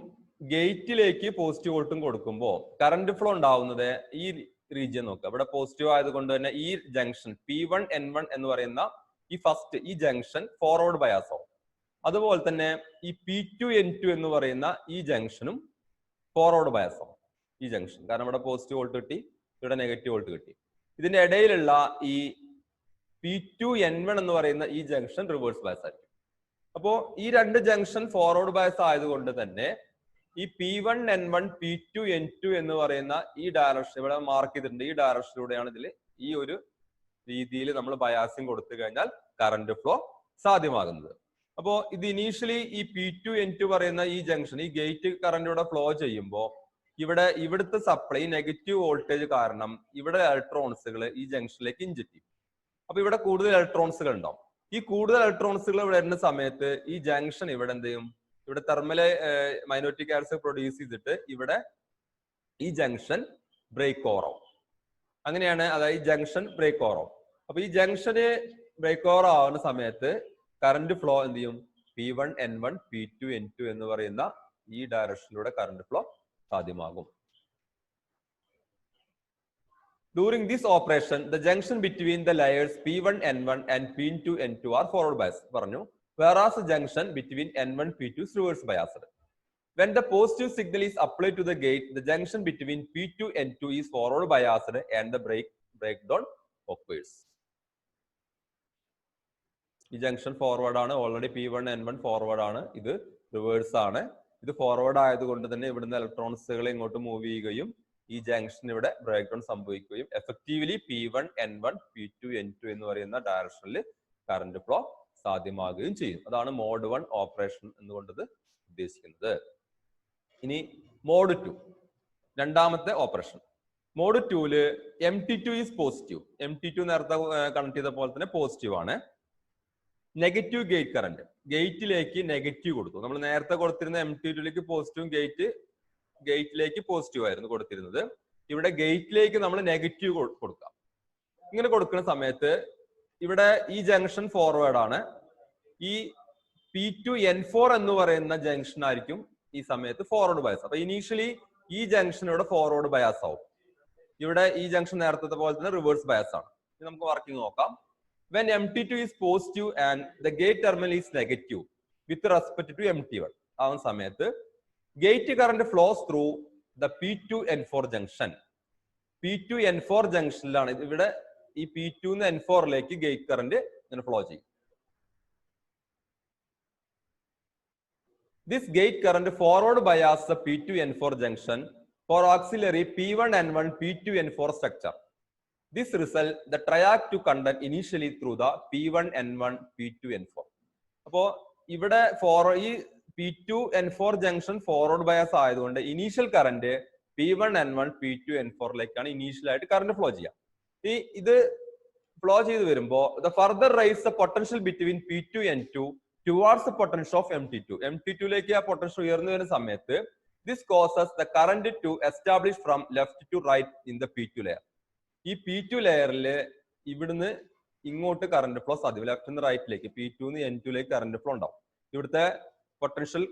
ഗേറ്റിലേക്ക് പോസിറ്റീവ് വോൾട്ടും കൊടുക്കുമ്പോൾ കറണ്ട് ഫ്ലോ ഉണ്ടാവുന്നത് ഈ റീജിയൻ നോക്കുക. ഇവിടെ പോസിറ്റീവ് ആയതുകൊണ്ട് തന്നെ ഈ ജംഗ്ഷൻ P1 N1 എന്ന് പറയുന്ന ഈ ജംഗ്ഷൻ ഫോർവേഡ് ബയാസ് ആവും. അതുപോലെ തന്നെ ഈ P2 N2 എന്ന് പറയുന്ന ഈ ജംഗ്ഷനും ഫോർവേഡ് ബയാസ് ആവും. ഈ ജംഗ്ഷൻ, കാരണം ഇവിടെ പോസിറ്റീവ് വോൾട്ട് കിട്ടി, ഇവിടെ നെഗറ്റീവ് വോൾട്ട് കിട്ടി. ഇതിന്റെ ഇടയിലുള്ള ഈ P2 N1 എന്ന് പറയുന്ന ഈ ജംഗ്ഷൻ റിവേഴ്സ് ബയസ് ആയിരിക്കും. അപ്പോ ഈ 2 ജംഗ്ഷൻ ഫോർവേഡ് ബയസ് ആയതുകൊണ്ട് തന്നെ ഈ P1 N1 P2 N2 എന്ന് പറയുന്ന ഈ ഡയറക്ഷൻ ഇവിടെ മാർക്ക് ചെയ്തിട്ടുണ്ട്. ഈ ഡയറക്ഷനിലൂടെയാണ് ഇതിൽ ഈ ഒരു രീതിയിൽ നമ്മൾ ബയാസിങ് കൊടുത്തു കഴിഞ്ഞാൽ കറന്റ് ഫ്ലോ സാധ്യമാകുന്നത്. അപ്പോ ഇത് ഇനീഷ്യലി ഈ P2 N2 പറയുന്ന ഈ ജംഗ്ഷൻ, ഈ ഗേറ്റ് കറന്റിലൂടെ ഫ്ലോ ചെയ്യുമ്പോൾ ഇവിടുത്തെ സപ്ലൈ നെഗറ്റീവ് വോൾട്ടേജ് കാരണം ഇവിടെ ഇലക്ട്രോൺസുകൾ ഈ ജംഗ്ഷനിലേക്ക് ഇൻജെക്ട് ചെയ്യും. അപ്പൊ ഇവിടെ കൂടുതൽ ഇലക്ട്രോൺസുകൾ ഉണ്ടാവും. ഈ കൂടുതൽ ഇലക്ട്രോൺസുകൾ വരുന്ന സമയത്ത് ഈ ജംഗ്ഷൻ ഇവിടെ എന്ത് ചെയ്യും, ഇവിടെ തെർമൽ മൈനോറിറ്റി ക്യാരക്ടർ പ്രൊഡ്യൂസ് ചെയ്തിട്ട് ഇവിടെ ഈ ജംഗ്ഷൻ ബ്രേക്ക് ഓവർ ആവും. അങ്ങനെയാണ്, അതായത് ഈ ജംഗ്ഷൻ ബ്രേക്ക് ഓവർ ആവും. അപ്പൊ ഈ ജംഗ്ഷന് ബ്രേക്ക് ഓവർ ആവുന്ന സമയത്ത് കറന്റ് ഫ്ലോ എന്ത് ചെയ്യും, P1 N1 P2 N2 എന്ന് പറയുന്ന ഈ ഡയറക്ഷനിലൂടെ കറന്റ് ഫ്ലോ സാധ്യമാകും. During this operation, the junction between the layers P1 N1 and P2 N2 are forward biased പറഞ്ഞു, whereas the junction between N1 P2 is reverse biased. When the positive signal is applied to the gate, the junction between P2 N2 is forward biased and the breakdown occurs. ഈ ജംഗ്ഷൻ ഫോർവേഡ് ആണ്, ഓൾറെഡി P1 N1 ഫോർവേഡ് ആണ്, ഇത് റിവേഴ്സ് ആണ്. ഇത് ഫോർവേഡ് ആയതുകൊണ്ട് തന്നെ ഇവിടുന്ന് ഇലക്ട്രോൺസുകൾ ഇങ്ങോട്ട് മൂവ് ചെയ്യുകയും ഈ ജംഗ്ഷൻ ഇവിടെ ബ്രേക്ക് ഡൗൺ സംഭവിക്കുകയും effectively P1 N1 P2 N2 എന്ന് പറയുന്ന ഡയറക്ഷനിൽ കറന്റ് ഫ്ലോ സാധ്യമാകുകയും ചെയ്യും. അതാണ് മോഡ് 1 ഓപ്പറേഷൻ എന്നുകൊണ്ടത് ഉദ്ദേശിക്കുന്നത്. ഇനി മോഡ് 2, രണ്ടാമത്തെ operation. Mode 2 MT2 is positive. MT2 നേരത്തെ കണക്ട് ചെയ്ത പോലെ തന്നെ പോസിറ്റീവ് ആണ്. നെഗറ്റീവ് ഗേറ്റ് കറന്റ്, ഗേറ്റിലേക്ക് നെഗറ്റീവ് കൊടുത്തു. നമ്മൾ നേരത്തെ കൊടുത്തിരുന്ന MT2ലേക്ക് പോസിറ്റീവും ഗേറ്റിലേക്ക് പോസിറ്റീവ് ആയിരുന്നു കൊടുത്തിരുന്നത്. ഇവിടെ ഗേറ്റിലേക്ക് നമ്മൾ നെഗറ്റീവ് കൊടുക്കാം. ഇങ്ങനെ കൊടുക്കുന്ന സമയത്ത് ഇവിടെ ഈ ജംഗ്ഷൻ ഫോർവേഡ് ആണ്. ഈ P2 N4 എന്ന് പറയുന്ന ജംഗ്ഷൻ ആയിരിക്കും ഈ സമയത്ത് ഫോർവേഡ് ബയാസ്. അപ്പൊ ഇനീഷ്യലി ഈ ജംഗ്ഷൻ ഇവിടെ ഫോർവേഡ് ബയാസ് ആവും. ഇവിടെ ഈ ജംഗ്ഷൻ നേരത്തെ പോലെ തന്നെ റിവേഴ്സ് ബയാസ് ആണ്. നമുക്ക് വർക്കിംഗ് നോക്കാം. When MT2 is positive and the gate terminal is negative with respect to MT1 ആവുന്ന സമയത്ത് gate current flows through the P2N4 junction. P2N4 ജംഗ്ഷനിലാണ് ഇവിടെ ഈ P2 N4ലേക്ക് ഗേറ്റ് കറന്റ് ഇങ്ങനെ ഫ്ലോ ചെയ്യും. This gate current forward bias the P2N4 junction for auxiliary P1N1 P2N4 structure. This result the triac to conduct initially through the P1N1 P2N4. അപ്പോൾ ഇവിടെ ഈ P2N4 ജംഗ്ഷൻ ഫോർവേഡ് ബയസ് ആയതുകൊണ്ട് ഇനീഷ്യൽ കറന്റ് P1N1 P2N4ലേക്കാണ് ഇനീഷ്യൽ ആയിട്ട് കറന്റ് ഫ്ലോ ചെയ്യുക. ഇത് ഫ്ലോ ചെയ്ത് വരുമ്പോൾ the further raise the potential between P2N2 towards the potential of MT2. MT2ലേക്ക് ആ പൊട്ടൻഷ്യൽ ഉയർന്നു വരുന്ന സമയത്ത് this causes the current to establish from left to right in the P2 layer. ഈ P2 ലെയറിൽ ഇവിടുന്ന് ഇങ്ങോട്ട് കറന്റ് ഫ്ലോ സാധ്യം. ലെഫ്റ്റ് നിന്ന് റൈറ്റിലേക്ക് P2 N2ലേക്ക് കറന്റ് ഫ്ലോ ഉണ്ടാവും. ഇവിടുത്തെ പൊട്ടൻഷ്യൽ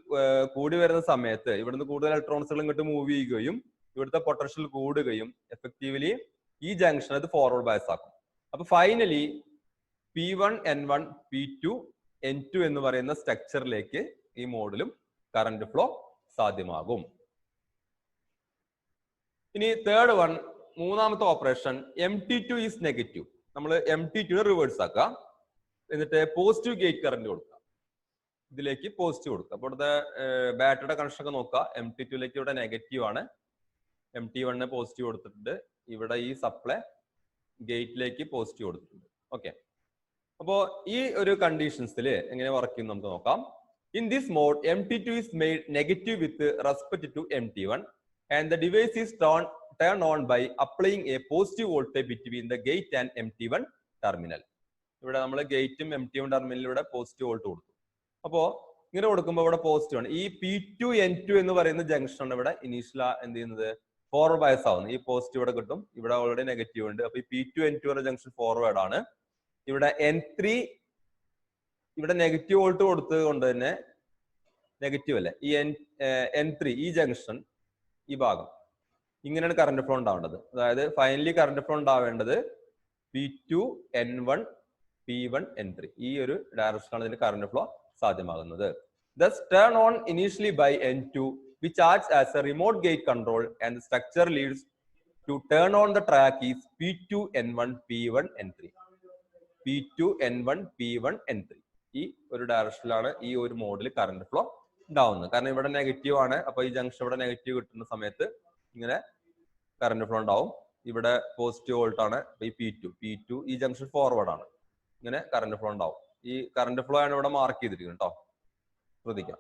കൂടി വരുന്ന സമയത്ത് ഇവിടുന്ന് കൂടുതൽ ഇലക്ട്രോൺസുകൾ ഇങ്ങോട്ട് മൂവ് ചെയ്യുകയും ഇവിടുത്തെ പൊട്ടൻഷ്യൽ കൂടുകയും എഫക്റ്റീവ്ലി ഈ ജംഗ്ഷൻ അത് ഫോർവേഡ് ബയസ് ആക്കും. അപ്പൊ ഫൈനലി P1N1 P2N2 എന്ന് പറയുന്ന സ്ട്രക്ചറിലേക്ക് ഈ മോഡിലും കറന്റ് ഫ്ലോ സാധ്യമാകും. ഇനി തേർഡ് വൺ, മൂന്നാമത്തെ ഓപ്പറേഷൻ MT2 ഈസ് നെഗറ്റീവ്. നമ്മൾ MT2 റിവേഴ്സ് ആക്കുക, എന്നിട്ട് പോസിറ്റീവ് ഗേറ്റ് കറന്റ് കൊടുക്കുക, ഇതിലേക്ക് പോസിറ്റീവ് കൊടുക്കുക. അപ്പോൾ ഇവിടുത്തെ ബാറ്ററിയുടെ കണക്ഷൻ ഒക്കെ നോക്കുക. MT2ലേക്ക് ഇവിടെ നെഗറ്റീവ് ആണ്, MT1 പോസിറ്റീവ് കൊടുത്തിട്ടുണ്ട്. ഇവിടെ ഈ സപ്ലൈ ഗേറ്റിലേക്ക് പോസിറ്റീവ് കൊടുത്തിട്ടുണ്ട്. ഓക്കെ, അപ്പോ ഈ ഒരു കണ്ടീഷൻസിൽ എങ്ങനെ വർക്ക് ചെയ്യും നമുക്ക് നോക്കാം. In this mode MT2 is made negative with respect to MT1 and the device is turned on by applying a positive voltage between the gate and MT1 terminal. ഇവിടെ നമ്മൾ ഗേറ്റും MT1 ടെർമിനലിലൂടെ പോസിറ്റീവ് വോൾട്ട് കൊടുത്തു. അപ്പോ ഇങ്ങനെ കൊടുക്കുമ്പോൾ ഇവിടെ പോസിറ്റീവ് ആണ്. ഈ P2N2 എന്ന് പറയുന്ന ജംഗ്ഷൻ ആണ് ഇവിടെ ഇനീഷ്യൽ എന്ത് ചെയ്യുന്നത്, ഫോർവേഡ് ബയസ് ആവുന്നത്. ഈ പോസിറ്റീവ് ഇവിടെ കിട്ടും, ഇവിടെ ഓൾറെഡി നെഗറ്റീവ് ഉണ്ട്. അപ്പൊ ഈ P2N2 ജംഗ്ഷൻ ഫോർവേഡ് ആണ്. ഇവിടെ N3 ഇവിടെ നെഗറ്റീവ് വോൾട്ട് കൊടുത്തത് കൊണ്ട് തന്നെ നെഗറ്റീവ് അല്ലേ, ഈ N3 ഈ ജംഗ്ഷൻ ഈ ഭാഗം ഇങ്ങനെയാണ് കറന്റ് ഫ്ലോ ഉണ്ടാവേണ്ടത്. അതായത് ഫൈനലി കറന്റ് ഫ്ലോ ഉണ്ടാവേണ്ടത് P2N1 P1N3 ഈ ഒരു ഡയറക്ഷനാണ് ഇതിന്റെ കറന്റ് ഫ്ലോ സാധ്യമാകുന്നത്. Thus turn on initially by N2 which acts as a remote gate control and the structure leads to turn on the track is P2N1 P1N3. P2N1 P1N3 ഈ ഒരു ഡയറക്ഷനിലാണ് ഈ ഒരു മോഡിൽ കറന്റ് ഫ്ലോ ഉണ്ടാവുന്നത്. കാരണം ഇവിടെ നെഗറ്റീവ് ആണ്, അപ്പൊ ഈ ജംഗ്ഷൻ ഇവിടെ നെഗറ്റീവ് കിട്ടുന്ന സമയത്ത് ഇങ്ങനെ കറന്റ് ഫ്ലോ ഉണ്ടാവും. ഇവിടെ പോസിറ്റീവ് വോൾട്ട് ആണ്, ഈ P2 ഈ ജംഗ്ഷൻ ഫോർവേഡ് ആണ്, ഇങ്ങനെ കറന്റ് ഫ്ലോ ഉണ്ടാവും. ഈ കറന്റ് ഫ്ലോ ആണ് ഇവിടെ മാർക്ക് ചെയ്തിരിക്കുന്നത് കേട്ടോ, ശ്രദ്ധിക്കാം.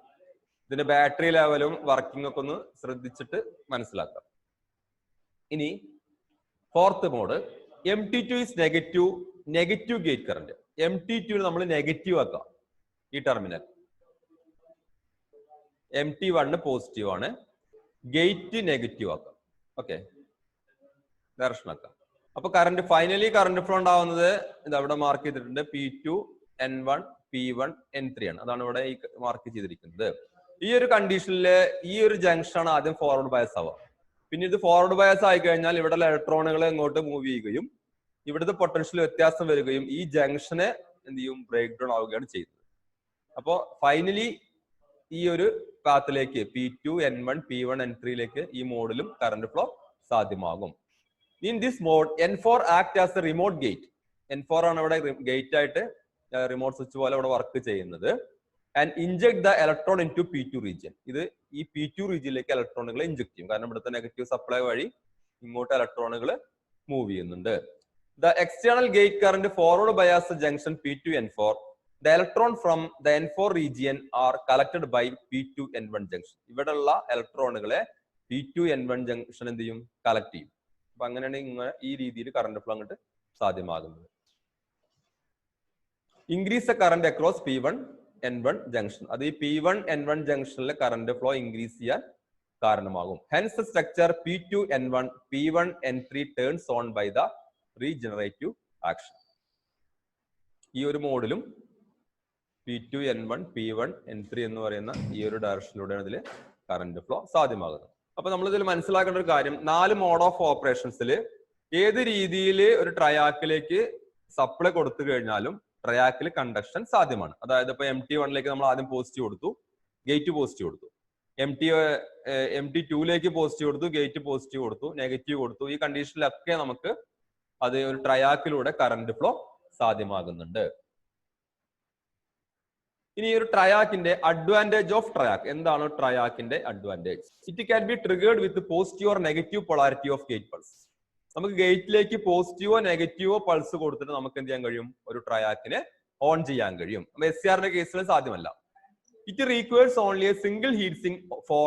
ഇതിന്റെ ബാറ്ററി ലെവലും വർക്കിംഗ് ഒക്കെ ഒന്ന് ശ്രദ്ധിച്ചിട്ട് മനസ്സിലാക്കാം. ഇനി fourth mode MT2 is negative gate current. MT2 നമ്മൾ നെഗറ്റീവ് ആക്കാം, ഈ ടെർമിനൽ MT1 പോസിറ്റീവ് ആണ്, ഗേറ്റ് നെഗറ്റീവ് ആക്കാം. ഓക്കെ, ഡയറക്ഷൻ ആക്കാം. അപ്പൊ ഫൈനലി കറന്റ് ഫ്ലോ ഉണ്ടാവുന്നത് ഇത് അവിടെ മാർക്ക് ചെയ്തിട്ടുണ്ട്, P2N1 P1N3 ആണ്. അതാണ് ഇവിടെ ഈ മാർക്ക് ചെയ്തിരിക്കുന്നത്. ഈ ഒരു കണ്ടീഷനിൽ ഈ ഒരു ജംഗ്ഷൻ ആണ് ആദ്യം ഫോർവേഡ് ബയസ് ആവുക. പിന്നെ ഇത് ഫോർവേഡ് ബയസ് ആയി കഴിഞ്ഞാൽ ഇവിടെ ഇലക്ട്രോണുകൾ ഇങ്ങോട്ട് മൂവ് ചെയ്യുകയും ഇവിടുത്തെ പൊട്ടൻഷ്യൽ വ്യത്യാസം വരികയും ഈ ജംഗ്ഷനെ എന്ത് ചെയ്യും, ബ്രേക്ക് ഡൗൺ ആവുകയാണ് ചെയ്യുന്നത്. അപ്പോ ഫൈനലി ഈ ഒരു പാത്തിലേക്ക് P2N1 P1N3ലേക്ക് ഈ മോഡിലും കറന്റ് ഫ്ലോ സാധ്യമാകും. In this mode N4 act as a remote gate. N4 ആണ് ഇവിടെ ഗേറ്റ് ആയിട്ട് റിമോട്ട് സ്വിച്ച് പോലെ ഇവിടെ വർക്ക് ചെയ്യുന്നത്. And inject the electron into P2 region. ഇത് ഈ P2 റീജിയനിലേക്ക് ഇലക്ട്രോണുകളെ ഇൻജെക്ട് ചെയ്യും, കാരണം ഇവിടുത്തെ നെഗറ്റീവ് സപ്ലൈ വഴി ഇങ്ങോട്ട് ഇലക്ട്രോണുകൾ മൂവ് ചെയ്യുന്നുണ്ട്. The external gate current forward bias junction P2N4. The electron from the N4 region are collected by P2N1 junction. ഇവിടെയുള്ള ഇലക്ട്രോണുകളെ P2N1 ജംഗ്ഷൻ എന്ത് ചെയ്യും, കളക്ട് ചെയ്യും. അപ്പൊ അങ്ങനെയാണ് ഇങ്ങനെ ഈ രീതിയിൽ കറന്റ് ഫ്ലോ അങ്ങോട്ട് സാധ്യമാകുന്നത്. Increase the current across P1N1 junction. അത് ഈ P1N1 ജംഗ്ഷനിലെ കറന്റ് ഫ്ലോ ഇൻക്രീസ് ചെയ്യാൻ കാരണമാകും. Hence the structure P2N1 P1N3 turns on by the regenerative action. ഈ ഒരു മോഡിലും P2N1 P1N3 എന്ന് പറയുന്ന ഈ ഒരു ഡയറക്ഷനിലൂടെയാണ് ഇതിൽ കറന്റ് ഫ്ലോ സാധ്യമാകുന്നത്. അപ്പൊ നമ്മൾ ഇതിൽ മനസ്സിലാക്കേണ്ട ഒരു കാര്യം, 4 മോഡ് ഓഫ് ഓപ്പറേഷൻസിൽ ഏത് രീതിയിൽ ഒരു ട്രയാക്കിലേക്ക് സപ്ലൈ കൊടുത്തു കഴിഞ്ഞാലും ട്രയാക്കിൽ കണ്ടക്ഷൻ സാധ്യമാണ്. അതായത് ഇപ്പൊ MT1 നമ്മൾ ആദ്യം പോസിറ്റീവ് കൊടുത്തു, ഗേറ്റ് പോസിറ്റീവ് കൊടുത്തു, MT2 പോസിറ്റീവ് കൊടുത്തു, ഗേറ്റ് പോസിറ്റീവ് കൊടുത്തു, നെഗറ്റീവ് കൊടുത്തു. ഈ കണ്ടീഷനിലൊക്കെ നമുക്ക് അത് ഒരു ട്രയാക്കിലൂടെ കറന്റ് ഫ്ലോ സാധ്യമാകുന്നുണ്ട്. ഇനി ഒരു ട്രയാക്കിന്റെ അഡ്വാൻറ്റേജ് ഓഫ് ട്രയാക്ക് എന്താണ്? ട്രയാക്കിന്റെ advantage, it can be triggered with positive or negative polarity of gate pulse. നമുക്ക് ഗേറ്റിലേക്ക് പോസിറ്റീവോ നെഗറ്റീവോ പൾസ് കൊടുത്തിട്ട് നമുക്ക് എന്ത് ചെയ്യാൻ കഴിയും? ഒരു ട്രയാക്കിനെ ഓൺ ചെയ്യാൻ കഴിയും. SCRന്റെ കേസിൽ സാധ്യമല്ല. It requires only a single heat sink for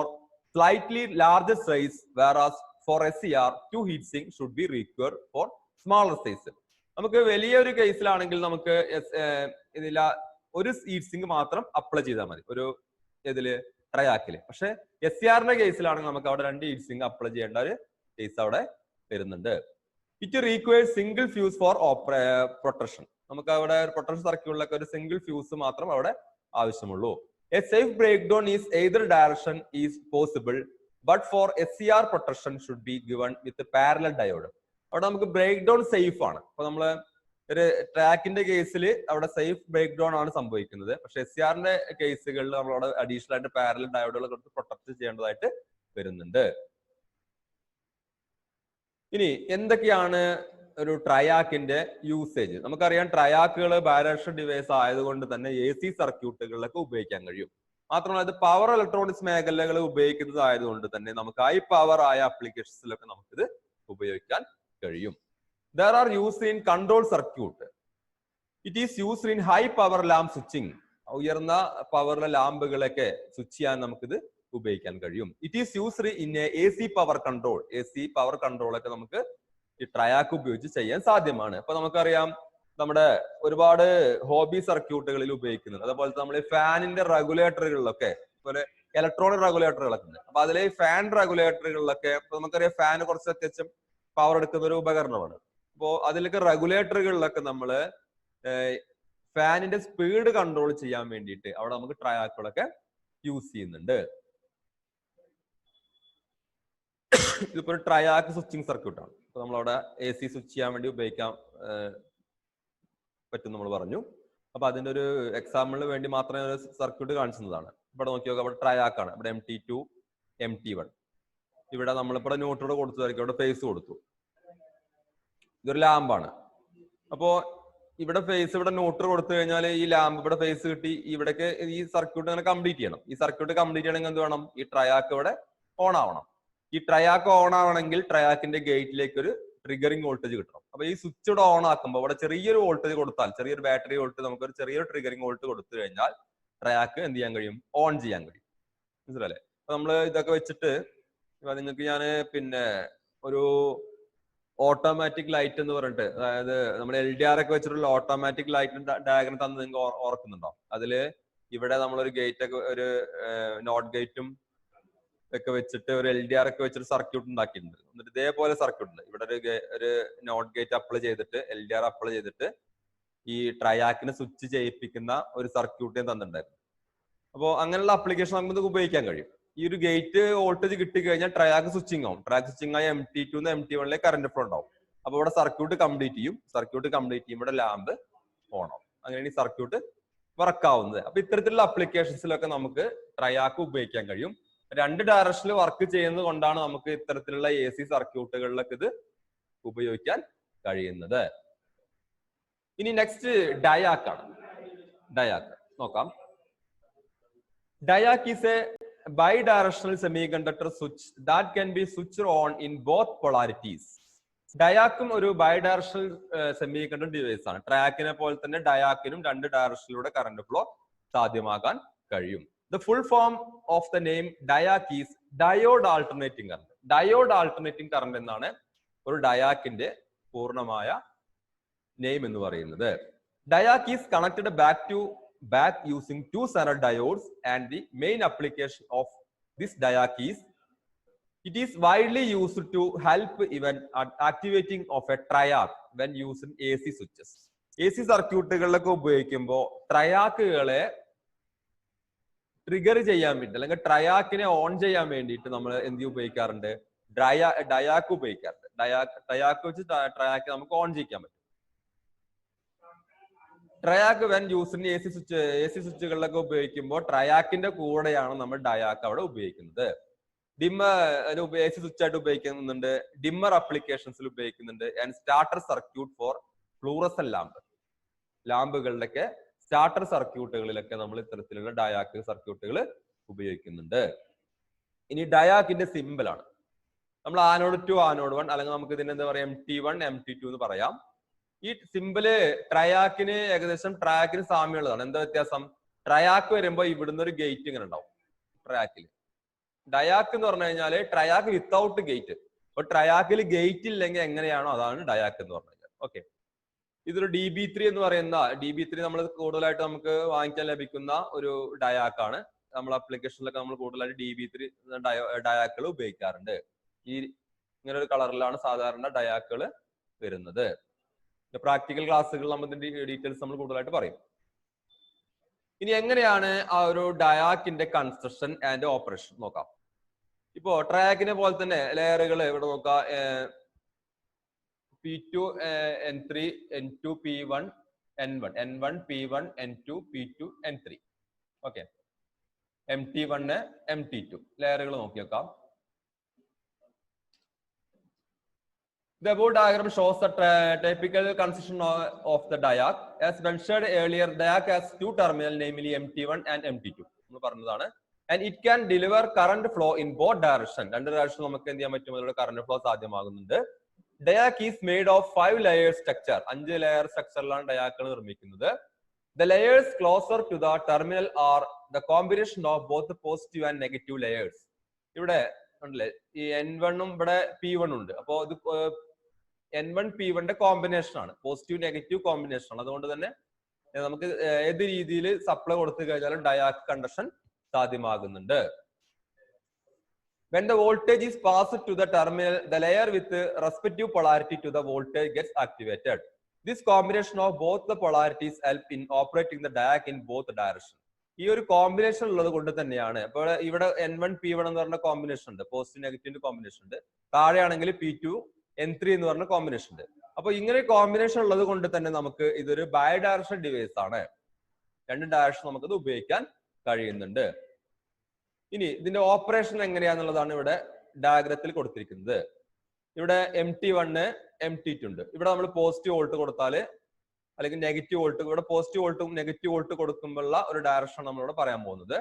slightly larger size, whereas for SCR, 2 heat sinks should be required for smaller size. നമുക്ക് വലിയൊരു കേസിലാണെങ്കിൽ നമുക്ക് ഇതില ഒരു ഹീറ്റ് സിങ്ക് മാത്രം അപ്ലൈ ചെയ്താൽ മതി ഒരു ഇതില് ട്രയാക്കില്. പക്ഷെ SCRന്റെ കേസിലാണെങ്കിൽ നമുക്ക് അവിടെ 2 ഹീറ്റ് സിങ്ക് അപ്ലൈ ചെയ്യേണ്ട ഒരു കേസ് അവിടെ വരുന്നുണ്ട്. It requires single fuse for protection. നമുക്ക് അവിടെ പ്രൊട്ടക്ഷൻ സർക്യൂട്ടിലൊക്കെ ഒരു സിംഗിൾ ഫ്യൂസ് മാത്രം അവിടെ ആവശ്യമുള്ളൂ. A safe breakdown is either direction is possible, but for SCR protection should be given with a parallel diode. അവിടെ നമുക്ക് ബ്രേക്ക് ഡൗൺ സേഫ് ആണ്. അപ്പൊ നമ്മള് ഒരു ട്രാക്കിന്റെ കേസിൽ അവിടെ സേഫ് ബ്രേക്ക് ഡൗൺ ആണ് സംഭവിക്കുന്നത്. പക്ഷെ SCRന്റെ കേസുകളിൽ നമ്മളവിടെ അഡീഷണൽ ആയിട്ട് പാരലൽ ഡയോഡുകൾ കൊടുത്ത് പ്രൊട്ടക്ട് ചെയ്യേണ്ടതായിട്ട് വരുന്നുണ്ട്. ഇനി എന്തൊക്കെയാണ് ഒരു ട്രയാക്കിന്റെ യൂസേജ്? നമുക്കറിയാം ട്രയാക്കുകൾ ബൈഡയറക്ഷണൽ ഡിവൈസ് ആയതുകൊണ്ട് തന്നെ AC സർക്യൂട്ടുകളിലൊക്കെ ഉപയോഗിക്കാൻ കഴിയും. മാത്രമല്ല ഇത് പവർ ഇലക്ട്രോണിക്സ് മേഖലകൾ ഉപയോഗിക്കുന്നത് ആയതുകൊണ്ട് തന്നെ നമുക്ക് ഹൈ പവർ ആയ ആപ്ലിക്കേഷൻസിലൊക്കെ നമുക്കിത് ഉപയോഗിക്കാൻ കഴിയും. There are used in control circuit. It is used in high power lamp switching. ഉയർന്ന പവറിലെ ലാമ്പുകളൊക്കെ സ്വിച്ച് ചെയ്യാൻ നമുക്കിത് ഉപയോഗിക്കാൻ കഴിയും. It is used in AC power control. AC power control ഒക്കെ നമുക്ക് ഈ ട്രയാക്ക് ഉപയോഗിച്ച് ചെയ്യാൻ സാധ്യമാണ്. അപ്പൊ നമുക്കറിയാം നമ്മുടെ ഒരുപാട് ഹോബി സർക്യൂട്ടുകളിൽ ഉപയോഗിക്കുന്നത്. അതുപോലെ നമ്മൾ ഈ ഫാനിന്റെ റെഗുലേറ്ററുകളിലൊക്കെ അതുപോലെ ഇലക്ട്രോണിക് റെഗുലേറ്ററുകളൊക്കെ ഉണ്ട്. അപ്പൊ അതിലെ ഫാൻ റെഗുലേറ്ററുകളിലൊക്കെ നമുക്കറിയാം ഫാൻ കുറച്ച് അത്യാവശ്യം പവർ എടുക്കുന്ന ഒരു ഉപകരണമാണ്. അപ്പോ അതിലൊക്കെ റെഗുലേറ്ററുകളിലൊക്കെ നമ്മള് ഫാനിന്റെ സ്പീഡ് കൺട്രോൾ ചെയ്യാൻ വേണ്ടിയിട്ട് അവിടെ നമുക്ക് ട്രയാക്കുകളൊക്കെ യൂസ് ചെയ്യുന്നുണ്ട്. ഇതിപ്പോ ഒരു ട്രയാക്ക് സ്വിച്ചിങ് സർക്യൂട്ട് ആണ്. അപ്പൊ നമ്മളവിടെ AC സ്വിച്ച് ചെയ്യാൻ വേണ്ടി ഉപയോഗിക്കാൻ പറ്റും നമ്മൾ പറഞ്ഞു. അപ്പൊ അതിന്റെ ഒരു എക്സാമ്പിളിന് വേണ്ടി മാത്രമേ ഒരു സർക്യൂട്ട് കാണിച്ചതാണ്. ഇവിടെ നോക്കി നോക്കാം, അവിടെ ട്രയാക്കാണ്. ഇവിടെ MT2 MT1. ഇവിടെ നമ്മളിവിടെ ന്യൂട്രൽ കൊടുത്തതായിരിക്കും, അവിടെ ഫേസ് കൊടുത്തു. ഇതൊരു ലാമ്പാണ്. അപ്പോ ഇവിടെ ഫേസ് ഇവിടെ ന്യൂട്രൽ കൊടുത്തു കഴിഞ്ഞാൽ ഈ ലാമ്പ് ഇവിടെ ഫേസ് കിട്ടി. ഇവിടേക്ക് ഈ സർക്യൂട്ട് അങ്ങനെ കംപ്ലീറ്റ് ചെയ്യണം. ഈ സർക്യൂട്ട് കംപ്ലീറ്റ് ചെയ്യണമെങ്കിൽ എന്ത് വേണം? ഈ ട്രയാക്ക് ഇവിടെ ഓൺ ആവണം. ഈ ട്രയാക്ക് ഓൺ ആവണമെങ്കിൽ ട്രയാക്കിന്റെ ഗേറ്റിലേക്ക് ഒരു ട്രിഗറിംഗ് വോൾട്ടേജ് കിട്ടണം. അപ്പൊ ഈ സ്വിച്ച് ഇവിടെ ഓൺ ആക്കുമ്പോൾ ഇവിടെ ചെറിയൊരു വോൾട്ടേജ് കൊടുത്താൽ, ചെറിയൊരു ബാറ്ററി വോൾട്ട് നമുക്കൊരു ചെറിയൊരു ട്രിഗറിംഗ് വോൾട്ട് കൊടുത്തു കഴിഞ്ഞാൽ ട്രയാക്ക് എന്ത് ചെയ്യാൻ കഴിയും? ഓൺ ചെയ്യാൻ കഴിയും. മനസ്സിലല്ലേ? അപ്പൊ നമ്മള് ഇതൊക്കെ വെച്ചിട്ട് നിങ്ങൾക്ക് ഞാൻ പിന്നെ ഒരു ഓട്ടോമാറ്റിക് ലൈറ്റ് എന്ന് പറഞ്ഞിട്ട്, അതായത് നമ്മൾ LDR ഒക്കെ വെച്ചിട്ടുള്ള ഓട്ടോമാറ്റിക് ലൈറ്റ് ഡയഗ്രം തന്ന് നിങ്ങൾക്ക് ഓർക്കുന്നുണ്ടോ? അതില് ഇവിടെ നമ്മളൊരു ഗേറ്റ് ഒക്കെ ഒരു നോട്ട് ഗേറ്റും ഒക്കെ വെച്ചിട്ട് ഒരു LDR ഒക്കെ വെച്ചിട്ട് സർക്യൂട്ട് ഉണ്ടാക്കിയിട്ടുണ്ട്. എന്നിട്ട് ഇതേപോലെ സർക്യൂട്ട് ഉണ്ട്. ഇവിടെ ഒരു നോട്ട് ഗേറ്റ് അപ്ലൈ ചെയ്തിട്ട് LDR അപ്ലൈ ചെയ്തിട്ട് ഈ ട്രയാക്കിനെ സ്വിച്ച് ചെയ്യിപ്പിക്കുന്ന ഒരു സർക്യൂട്ട് തന്നിട്ടുണ്ടായിരുന്നു. അപ്പോൾ അങ്ങനെയുള്ള ആപ്ലിക്കേഷൻ നമുക്ക് ഉപയോഗിക്കാൻ കഴിയും. ഈ ഒരു ഗേറ്റ് വോൾട്ടേജ് കിട്ടി കഴിഞ്ഞാൽ ട്രയാക്ക് സ്വിച്ചിങ് ആവും. ട്രയാക്ക് സ്വിച്ചിങ് ആയി MT2 MT1 കറന്റ് ഫ്ലോ ഉണ്ടാവും. അപ്പൊ ഇവിടെ സർക്യൂട്ട് കംപ്ലീറ്റ് ചെയ്യും. സർക്യൂട്ട് കംപ്ലീറ്റ് ചെയ്യുമ്പോൾ ഇവിടെ ലാമ്പ് ഓൺ ആവും. അങ്ങനെയാണ് ഈ സർക്യൂട്ട് വർക്ക് ആവുന്നത്. അപ്പൊ ഇത്തരത്തിലുള്ള ആപ്ലിക്കേഷൻസിലൊക്കെ നമുക്ക് ട്രയാക്ക് ഉപയോഗിക്കാൻ കഴിയും. 2 ഡയറക്ഷനിൽ വർക്ക് ചെയ്യുന്നത് കൊണ്ടാണ് നമുക്ക് ഇത്തരത്തിലുള്ള AC സർക്യൂട്ടുകളിലൊക്കെ ഇത് ഉപയോഗിക്കാൻ കഴിയുന്നത്. ഇനി നെക്സ്റ്റ് ഡയാക്ക് ആണ്. ഡയാക്ക് നോക്കാം. ഡയാക്ക് is A bidirectional semiconductor switch that can be switched on in both polarities. ഡയാക്കും ഒരു ബൈഡയറക്ഷണൽ സെമികണ്ടക്ടർ ഡിവൈസ് ആണ്. ട്രാക്കിനെ പോലെ തന്നെ ഡയാക്കിനും 2 ഡയറക്ഷനിലൂടെ കറന്റ് ഫ്ലോ സാധ്യമാക്കാൻ കഴിയും. The full form of the name ഡയാക്ക് is diode alternating current. Diode alternating current എന്നാണ് ഒരു ഡയാക്കിന്റെ പൂർണ്ണമായ നെയിം എന്ന് പറയുന്നത്. ഡയാക്ക് is connected back using 2 standard diodes, and the main application of this diac is it is widely used to help even activating of a triac when using AC switches. AC സർക്യൂട്ടുകളിലൊക്കെ ഉപയോഗിക്കുമ്പോൾ ട്രയാക്കുകളെ ട്രിഗർ ചെയ്യാൻ വേണ്ടി അല്ലെങ്കിൽ ട്രയാക്കിനെ ഓൺ ചെയ്യാൻ വേണ്ടിയിട്ട് നമ്മൾ എന്ത് ഉപയോഗിക്കാറുണ്ട്? ഡയാക്ക് ഉപയോഗിക്കാറുണ്ട്. ട്രയാക്ക് വെച്ച് ട്രയാക്ക് നമുക്ക് ഓൺ ചെയ്യിക്കാൻ പറ്റും. ട്രയാക്ക് വെൻ യൂസിന് എ സി സ്വിച്ചുകളിലൊക്കെ ഉപയോഗിക്കുമ്പോൾ ട്രയാക്കിന്റെ കൂടെയാണ് നമ്മൾ ഡയാക്ക് അവിടെ ഉപയോഗിക്കുന്നത്. ഡിമ്മർ എ സി സ്വിച്ച് ആയിട്ട് ഉപയോഗിക്കുന്നുണ്ട്, ഡിമ്മർ ആപ്ലിക്കേഷൻസിൽ ഉപയോഗിക്കുന്നുണ്ട്, and starter circuit for fluorescent ലാമ്പുകളിലൊക്കെ സ്റ്റാർട്ടർ സർക്യൂട്ടുകളിലൊക്കെ നമ്മൾ ഇത്തരത്തിലുള്ള ഡയാക്ക് സർക്യൂട്ടുകൾ ഉപയോഗിക്കുന്നുണ്ട്. ഇനി ഡയാക്കിന്റെ സിമ്പിൾ ആണ്. നമ്മൾ ആനോഡ് 2 ആനോഡ് 1 അല്ലെങ്കിൽ നമുക്ക് ഇതിന് എന്താ പറയാ MT1 MT2 എന്ന് പറയാം. ഈ സിമ്പിള് ട്രയാക്കിന് ഏകദേശം ട്രയാക്കിന് സാമ്യമുള്ളതാണ്. എന്താ വ്യത്യാസം? ട്രയാക്ക് വരുമ്പോ ഇവിടുന്ന് ഒരു ഗേറ്റ് ഇങ്ങനെ ഉണ്ടാവും ട്രയാക്കിൽ. ഡയാക്ക് എന്ന് പറഞ്ഞു കഴിഞ്ഞാല് ട്രയാക്ക് വിത്തൗട്ട് ഗേറ്റ്. അപ്പൊ ട്രയാക്കിൽ ഗേറ്റ് ഇല്ലെങ്കിൽ എങ്ങനെയാണോ അതാണ് ഡയാക്ക് എന്ന് പറഞ്ഞു കഴിഞ്ഞാൽ. ഓക്കെ, ഇതൊരു DB3 എന്ന് പറയുന്ന DB3 നമ്മൾ കൂടുതലായിട്ട് നമുക്ക് വാങ്ങിക്കാൻ ലഭിക്കുന്ന ഒരു ഡയാക്കാണ്. നമ്മൾ ആപ്ലിക്കേഷനിലൊക്കെ നമ്മൾ കൂടുതലായിട്ട് DB3 ഡയാക്കുകൾ ഉപയോഗിക്കാറുണ്ട്. ഈ ഇങ്ങനെ ഒരു കളറിലാണ് സാധാരണ ഡയാക്കുകൾ വരുന്നത്. പ്രാക്ടിക്കൽ ക്ലാസ്സുകൾ നമ്മൾ ഇതിന്റെ ഡീറ്റെയിൽസ് നമ്മൾ കൂടുതലായിട്ട് പറയും. ഇനി എങ്ങനെയാണ് ആ ഒരു ഡയാക്കിന്റെ കൺസ്ട്രക്ഷൻ ആൻഡ് ഓപ്പറേഷൻ നോക്കാം. ഇപ്പോ ട്രയാക്കിനെ പോലെ തന്നെ ലെയറുകൾ ഇവിടെ നോക്കാം. P2 N3 N2 P1 N1 N1 P1 N2 P2 N3. Okay, MT1 MT2 ലെയറുകൾ നോക്കി വെക്കാം. The above diagram shows the typical construction of the diac. As mentioned earlier, diac has two terminals, namely MT1 and MT2. And it can deliver current flow in both directions. Under direction, നമുക്ക് എന്ത് ചെയ്യാൻ പറ്റും? current flow സാധ്യമാകുന്നുണ്ട്. Diac is made of 5 layer structure. 5 layer structureലാണ് diac നിർമ്മിക്കുന്നത്. The layers closer to the terminal are the combination of both the positive and negative layers. ഇവിടെ ഉണ്ടല്ലേ ഈ N1 ഇവിടെ P1 ഉണ്ട്. അപ്പോ ഇത് N1 P1 കോമ്പിനേഷൻ ആണ്, പോസിറ്റീവ് നെഗറ്റീവ് കോമ്പിനേഷൻ ആണ്. അതുകൊണ്ട് തന്നെ നമുക്ക് ഏത് രീതിയിൽ സപ്ലൈ കൊടുത്തു കഴിഞ്ഞാലും ഡയാക്ക് കണ്ടക്ഷൻ സാധ്യമാകുന്നുണ്ട്. When the voltage is passed to the terminal, the layer with respective polarity to the voltage gets activated. This combination of both the polarities help in operating the diac in both directions. ഈ ഒരു കോമ്പിനേഷൻ ഉള്ളത് കൊണ്ട് തന്നെയാണ് അപ്പോൾ ഇവിടെ N1 P1 എന്ന് പറഞ്ഞ കോമ്പിനേഷൻ ഉണ്ട്, പോസിറ്റീവ് നെഗറ്റീവ് കോമ്പിനേഷൻ ഉണ്ട്. താഴെയാണെങ്കിൽ P2 N3 എന്ന് പറഞ്ഞ കോമ്പിനേഷൻ ഉണ്ട്. അപ്പൊ ഇങ്ങനെ കോമ്പിനേഷൻ ഉള്ളത് കൊണ്ട് തന്നെ നമുക്ക് ഇതൊരു ബൈ ഡയറക്ഷൻ ഡിവൈസ് ആണ്. 2 ഡയറക്ഷൻ നമുക്കത് ഉപയോഗിക്കാൻ കഴിയുന്നുണ്ട്. ഇനി ഇതിന്റെ ഓപ്പറേഷൻ എങ്ങനെയാന്നുള്ളതാണ് ഇവിടെ ഡയഗ്രത്തിൽ കൊടുത്തിരിക്കുന്നത്. ഇവിടെ MT1 MT2 ഉണ്ട്. ഇവിടെ നമ്മൾ പോസിറ്റീവ് വോൾട്ട് കൊടുത്താല് അല്ലെങ്കിൽ നെഗറ്റീവ് വോൾട്ട്, ഇവിടെ പോസിറ്റീവ് വോൾട്ടും നെഗറ്റീവ് വോൾട്ട് കൊടുക്കുമ്പോഴുള്ള ഒരു ഡയറക്ഷൻ നമ്മളിവിടെ പറയാൻ പോകുന്നത്.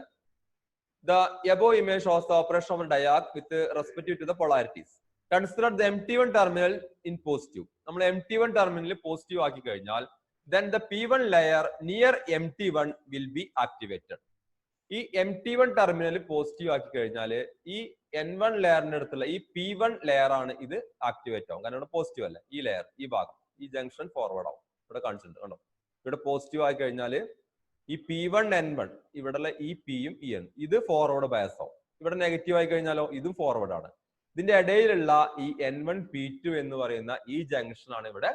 The above image shows the operation of the diac with respect to the polarities. Consider the MT1 terminal in positive. നമ്മൾ MT1 ടെർമിനൽ പോസിറ്റീവ് ആക്കി കഴിഞ്ഞാൽ then the P1 layer near MT1 will be activated. ഈ MT1 ടെർമിനൽ പോസിറ്റീവ് ആക്കി കഴിഞ്ഞാൽ ഈ N1 ലെയറിന്റെ അടുത്തുള്ള ഈ P1 ലെയർ ആണ് ഇത് ആക്ടിവേറ്റ് ആവും. കാരണം ഇവിടെ പോസിറ്റീവ് അല്ല, ഈ ലെയർ ഈ ഭാഗം ഈ ജംഗ്ഷൻ ഫോർവേഡ് ആവും. ഇവിടെ കാണിച്ചിട്ടുണ്ട് കണ്ടോ, ഇവിടെ പോസിറ്റീവ് ആയി കഴിഞ്ഞാൽ ഈ P1 N1 ഇവിടെയുള്ള ഈ Pയും ഈ N ഇത് ഫോർവേഡ് ബയസ് ആവും. ഇവിടെ നെഗറ്റീവ് ആയി കഴിഞ്ഞാലോ ഇതും ഫോർവേഡ് ആണ്. ഇതിന്റെ ഇടയിലുള്ള ഈ N1 P2 എന്ന് പറയുന്ന ഈ ജംഗ്ഷൻ ആണ് ഇവിടെ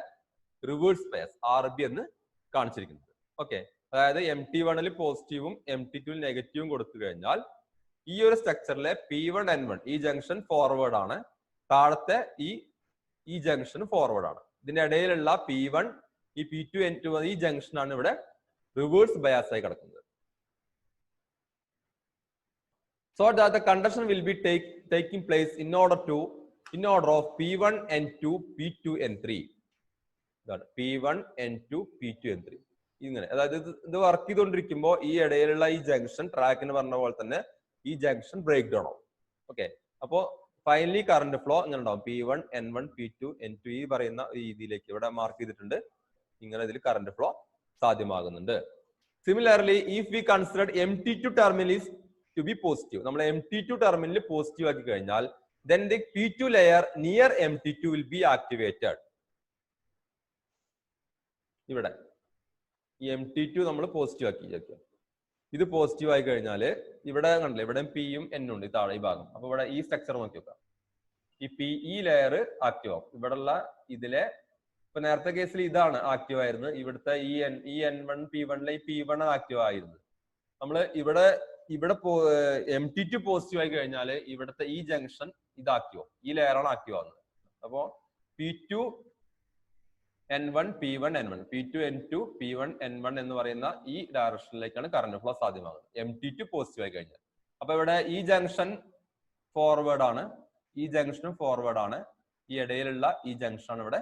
റിവേഴ്സ് ബയസ് RB എന്ന് കാണിച്ചിരിക്കുന്നത്. ഓക്കെ, അതായത് MT1 പോസിറ്റീവും MT2 നെഗറ്റീവും കൊടുത്തു കഴിഞ്ഞാൽ ഈ ഒരു സ്ട്രക്ചറിലെ P1 N1 ഈ ജംഗ്ഷൻ ഫോർവേഡ് ആണ്, താഴത്തെ ഈ ജംഗ്ഷൻ ഫോർവേഡ് ആണ്. ഇതിന്റെ ഇടയിലുള്ള P1 ഈ P2 N2 ഈ ജംഗ്ഷൻ ആണ് ഇവിടെ റിവേഴ്സ് ബയാസ് ആയി കിടക്കുന്നത്. So that the conduction will be taking place in order of P1 N2 P2 N3. P1 N2 P2 N3 ഇങ്ങനെ, അതായത് ഇത് വർക്ക് ചെയ്തുകൊണ്ടിരിക്കുമ്പോൾ ഈ ഇടയിലുള്ള ഈ ജംഗ്ഷൻ ട്രാക്കിന് പറഞ്ഞ പോലെ തന്നെ ഈ ജംഗ്ഷൻ ബ്രേക്ക് ഡൗൺ ആവും. ഓക്കെ, അപ്പോ ഫൈനലി കറന്റ് ഫ്ലോ ഇങ്ങനെ ഉണ്ടാവും. P1 N1 P2 N2 ഈ പറയുന്ന രീതിയിലേക്ക് ഇവിടെ മാർക്ക് ചെയ്തിട്ടുണ്ട്. ഇങ്ങനെ ഇതിൽ കറന്റ് ഫ്ലോ സാധ്യമാകുന്നുണ്ട്. Similarly if we consider MT2 terminal is to be positive, നമ്മൾ MT2 ടെർമിനൽ പോസിറ്റീവ് ആക്കി കഴിഞ്ഞാൽ then the P2 layer near MT2 will be activated. ഇവിടെ ഈ MT2 നമ്മൾ പോസിറ്റീവ് ആക്കി വെക്കുക. ഇത് പോസിറ്റീവ് ആയി കഴിഞ്ഞാൽ ഇവിടെ കണ്ടില്ലേ, ഇവിടെ Pയും N ഉണ്ട് ഈ താഴെ ഈ ഭാഗം. അപ്പൊ ഇവിടെ ഈ സ്ട്രക്ചർ നോക്കി വെക്കാം. ഈ ലെയർ ആക്റ്റീവ് ആവും. ഇവിടെയുള്ള ഇതിലെ ഇപ്പൊ നേരത്തെ കേസിൽ ഇതാണ് ആക്റ്റീവ് ആയിരുന്നത്. ഇവിടുത്തെ ഈ N1 P1 ഈ P1 ആക്റ്റീവ് ആയിരുന്നത്. നമ്മൾ ഇവിടെ MT2 പോസിറ്റീവ് ആയി കഴിഞ്ഞാൽ ഇവിടുത്തെ ഈ ജംഗ്ഷൻ ഇത് ആക്റ്റീവ് ആവും. ഈ ലെയറാണ് ആക്റ്റീവ് ആവുന്നത്. അപ്പോ P2 N1 P1 N1 P2 N2 P1 N1 എന്ന് പറയുന്ന ഈ ഡയറക്ഷനിലേക്കാണ് കറന്റ് ഫ്ലോ സാധ്യമാകുന്നത്. MT2 പോസിറ്റീവ് ആയി കഴിഞ്ഞാൽ. അപ്പൊ ഇവിടെ ഈ ജംഗ്ഷൻ ഫോർവേഡ് ആണ്, ഈ ജംഗ്ഷനും ഫോർവേഡ് ആണ്, ഈ ഇടയിലുള്ള ഈ ജംഗ്ഷൻ ആണ് ഇവിടെ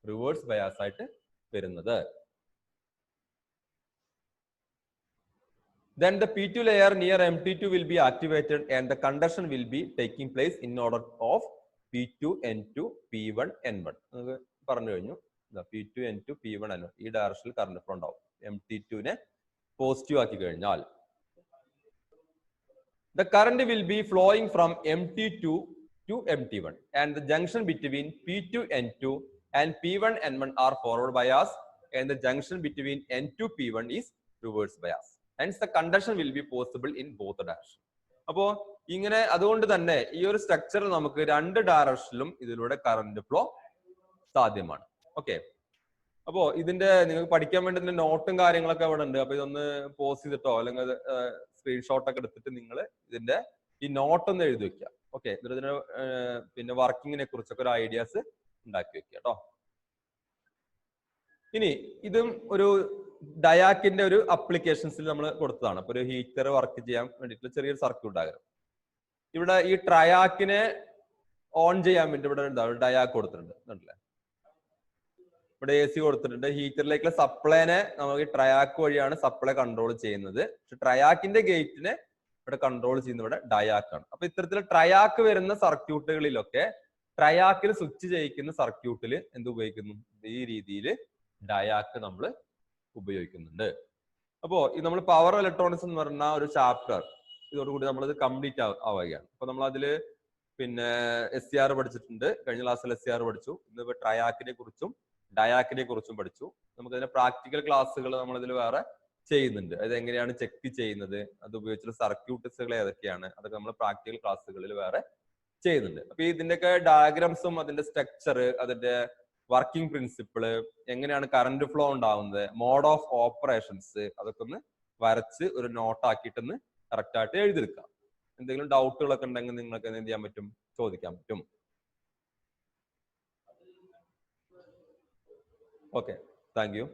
റിവേഴ്സ് ബയാസ് ആയിട്ട് വരുന്നത്. Then the P2 layer near MT2 will be activated and the conduction will be taking place in order of P2 N2 P1 N1. നമുക്ക് പറഞ്ഞു കഴിഞ്ഞു. P2 N2 P1 N1 ഈ ഡയറക്ഷനിൽ കറന്റ് ഫ്ലോ ഉണ്ടാവും. MT2 പോസിറ്റീവ് ആക്കി കഴിഞ്ഞാൽ the current will be flowing from MT2 to MT1 and the junction between P2 N2 and P1 N1 are forward bias and the junction between N2 P1 is reverse bias. Hence the conduction will be possible in both directions. അപ്പോ ഇങ്ങനെ അതുകൊണ്ട് തന്നെ ഈ ഒരു സ്ട്രക്ചർ നമുക്ക് രണ്ട് ഡയറക്ഷനിലും ഇതിലൂടെ കറന്റ് ഫ്ലോ സാധ്യമാണ്. ഓക്കെ, അപ്പോ ഇതിന്റെ നിങ്ങൾക്ക് പഠിക്കാൻ വേണ്ടി ഇതിന്റെ നോട്ടും കാര്യങ്ങളൊക്കെ അവിടെ ഉണ്ട്. അപ്പൊ ഇതൊന്ന് പോസ് ചെയ്തിട്ടോ അല്ലെങ്കിൽ സ്ക്രീൻഷോട്ട് ഒക്കെ എടുത്തിട്ട് നിങ്ങൾ ഇതിന്റെ ഈ നോട്ട് ഒന്ന് എഴുതി വെക്കുക. ഓക്കെ, ഇതിന് പിന്നെ വർക്കിങ്ങിനെ കുറിച്ചൊക്കെ ഒരു ഐഡിയാസ് ഉണ്ടാക്കി വെക്കുക കേട്ടോ. ഇനി ഇതും ഒരു ഡയാക്കിന്റെ ഒരു അപ്ലിക്കേഷൻസിൽ നമ്മൾ കൊടുത്തതാണ്. അപ്പൊ ഒരു ഹീറ്റർ വർക്ക് ചെയ്യാൻ വേണ്ടിയിട്ടുള്ള ചെറിയൊരു സർക്യൂട്ട് ആകണം. ഇവിടെ ഈ ട്രയാക്കിനെ ഓൺ ചെയ്യാൻ വേണ്ടി ഇവിടെ ഡയാക്ക് കൊടുത്തിട്ടുണ്ട്. ഇവിടെ AC കൊടുത്തിട്ടുണ്ട്. ഹീറ്ററിലേക്കുള്ള സപ്ലൈനെ നമുക്ക് ട്രയാക്ക് വഴിയാണ് സപ്ലൈ കൺട്രോൾ ചെയ്യുന്നത്. പക്ഷെ ട്രയാക്കിന്റെ ഗേറ്റിനെ ഇവിടെ കൺട്രോൾ ചെയ്യുന്നത് ഇവിടെ ഡയാക്കാണ്. അപ്പൊ ഇത്തരത്തിൽ ട്രയാക്ക് വരുന്ന സർക്യൂട്ടുകളിലൊക്കെ ട്രയാക്കിൽ സ്വിച്ച് ചെയ്യിക്കുന്ന സർക്യൂട്ടിൽ എന്ത് ഉപയോഗിക്കുന്നു? ഈ രീതിയിൽ ഡയാക്ക് നമ്മൾ ഉപയോഗിക്കുന്നുണ്ട്. അപ്പോ ഈ നമ്മൾ പവർ ഇലക്ട്രോണിക്സ് എന്ന് പറഞ്ഞ ഒരു ചാപ്റ്റർ ഇതോടുകൂടി നമ്മളിത് കംപ്ലീറ്റ് ആവുകയാണ്. അപ്പൊ നമ്മൾ അതില് പിന്നെ SCR പഠിച്ചിട്ടുണ്ട്. കഴിഞ്ഞ ക്ലാസ്സിൽ SCR പഠിച്ചു. ഇന്നിപ്പോ ട്രയാക്കിനെ കുറിച്ചും ഡയാക്കിനെ കുറിച്ചും പഠിച്ചു. നമുക്കതിന്റെ പ്രാക്ടിക്കൽ ക്ലാസ്സുകൾ നമ്മളിതിൽ വേറെ ചെയ്യുന്നുണ്ട്. അത് എങ്ങനെയാണ് ചെക്ക് ചെയ്യുന്നത്, അത് ഉപയോഗിച്ചുള്ള സർക്യൂട്ട്സുകൾ ഏതൊക്കെയാണ്, അതൊക്കെ നമ്മൾ പ്രാക്ടിക്കൽ ക്ലാസ്സുകളിൽ വേറെ ചെയ്യുന്നുണ്ട്. അപ്പൊ ഇതിന്റെയൊക്കെ ഡയഗ്രാംസും അതിന്റെ സ്ട്രക്ചർ, അതിന്റെ വർക്കിംഗ് പ്രിൻസിപ്പിള്, എങ്ങനെയാണ് കറന്റ് ഫ്ലോ ഉണ്ടാവുന്നത്, മോഡ് ഓഫ് ഓപ്പറേഷൻസ്, അതൊക്കെ ഒന്ന് വരച്ച് ഒരു നോട്ട് ആക്കിയിട്ടൊന്ന് കറക്റ്റ് ആയിട്ട് എഴുതിയെടുക്കാം. എന്തെങ്കിലും ഡൗട്ടുകളൊക്കെ ഉണ്ടെങ്കിൽ നിങ്ങൾക്ക് എന്ത് ചെയ്യാൻ പറ്റും? ചോദിക്കാൻ പറ്റും. Okay, thank you.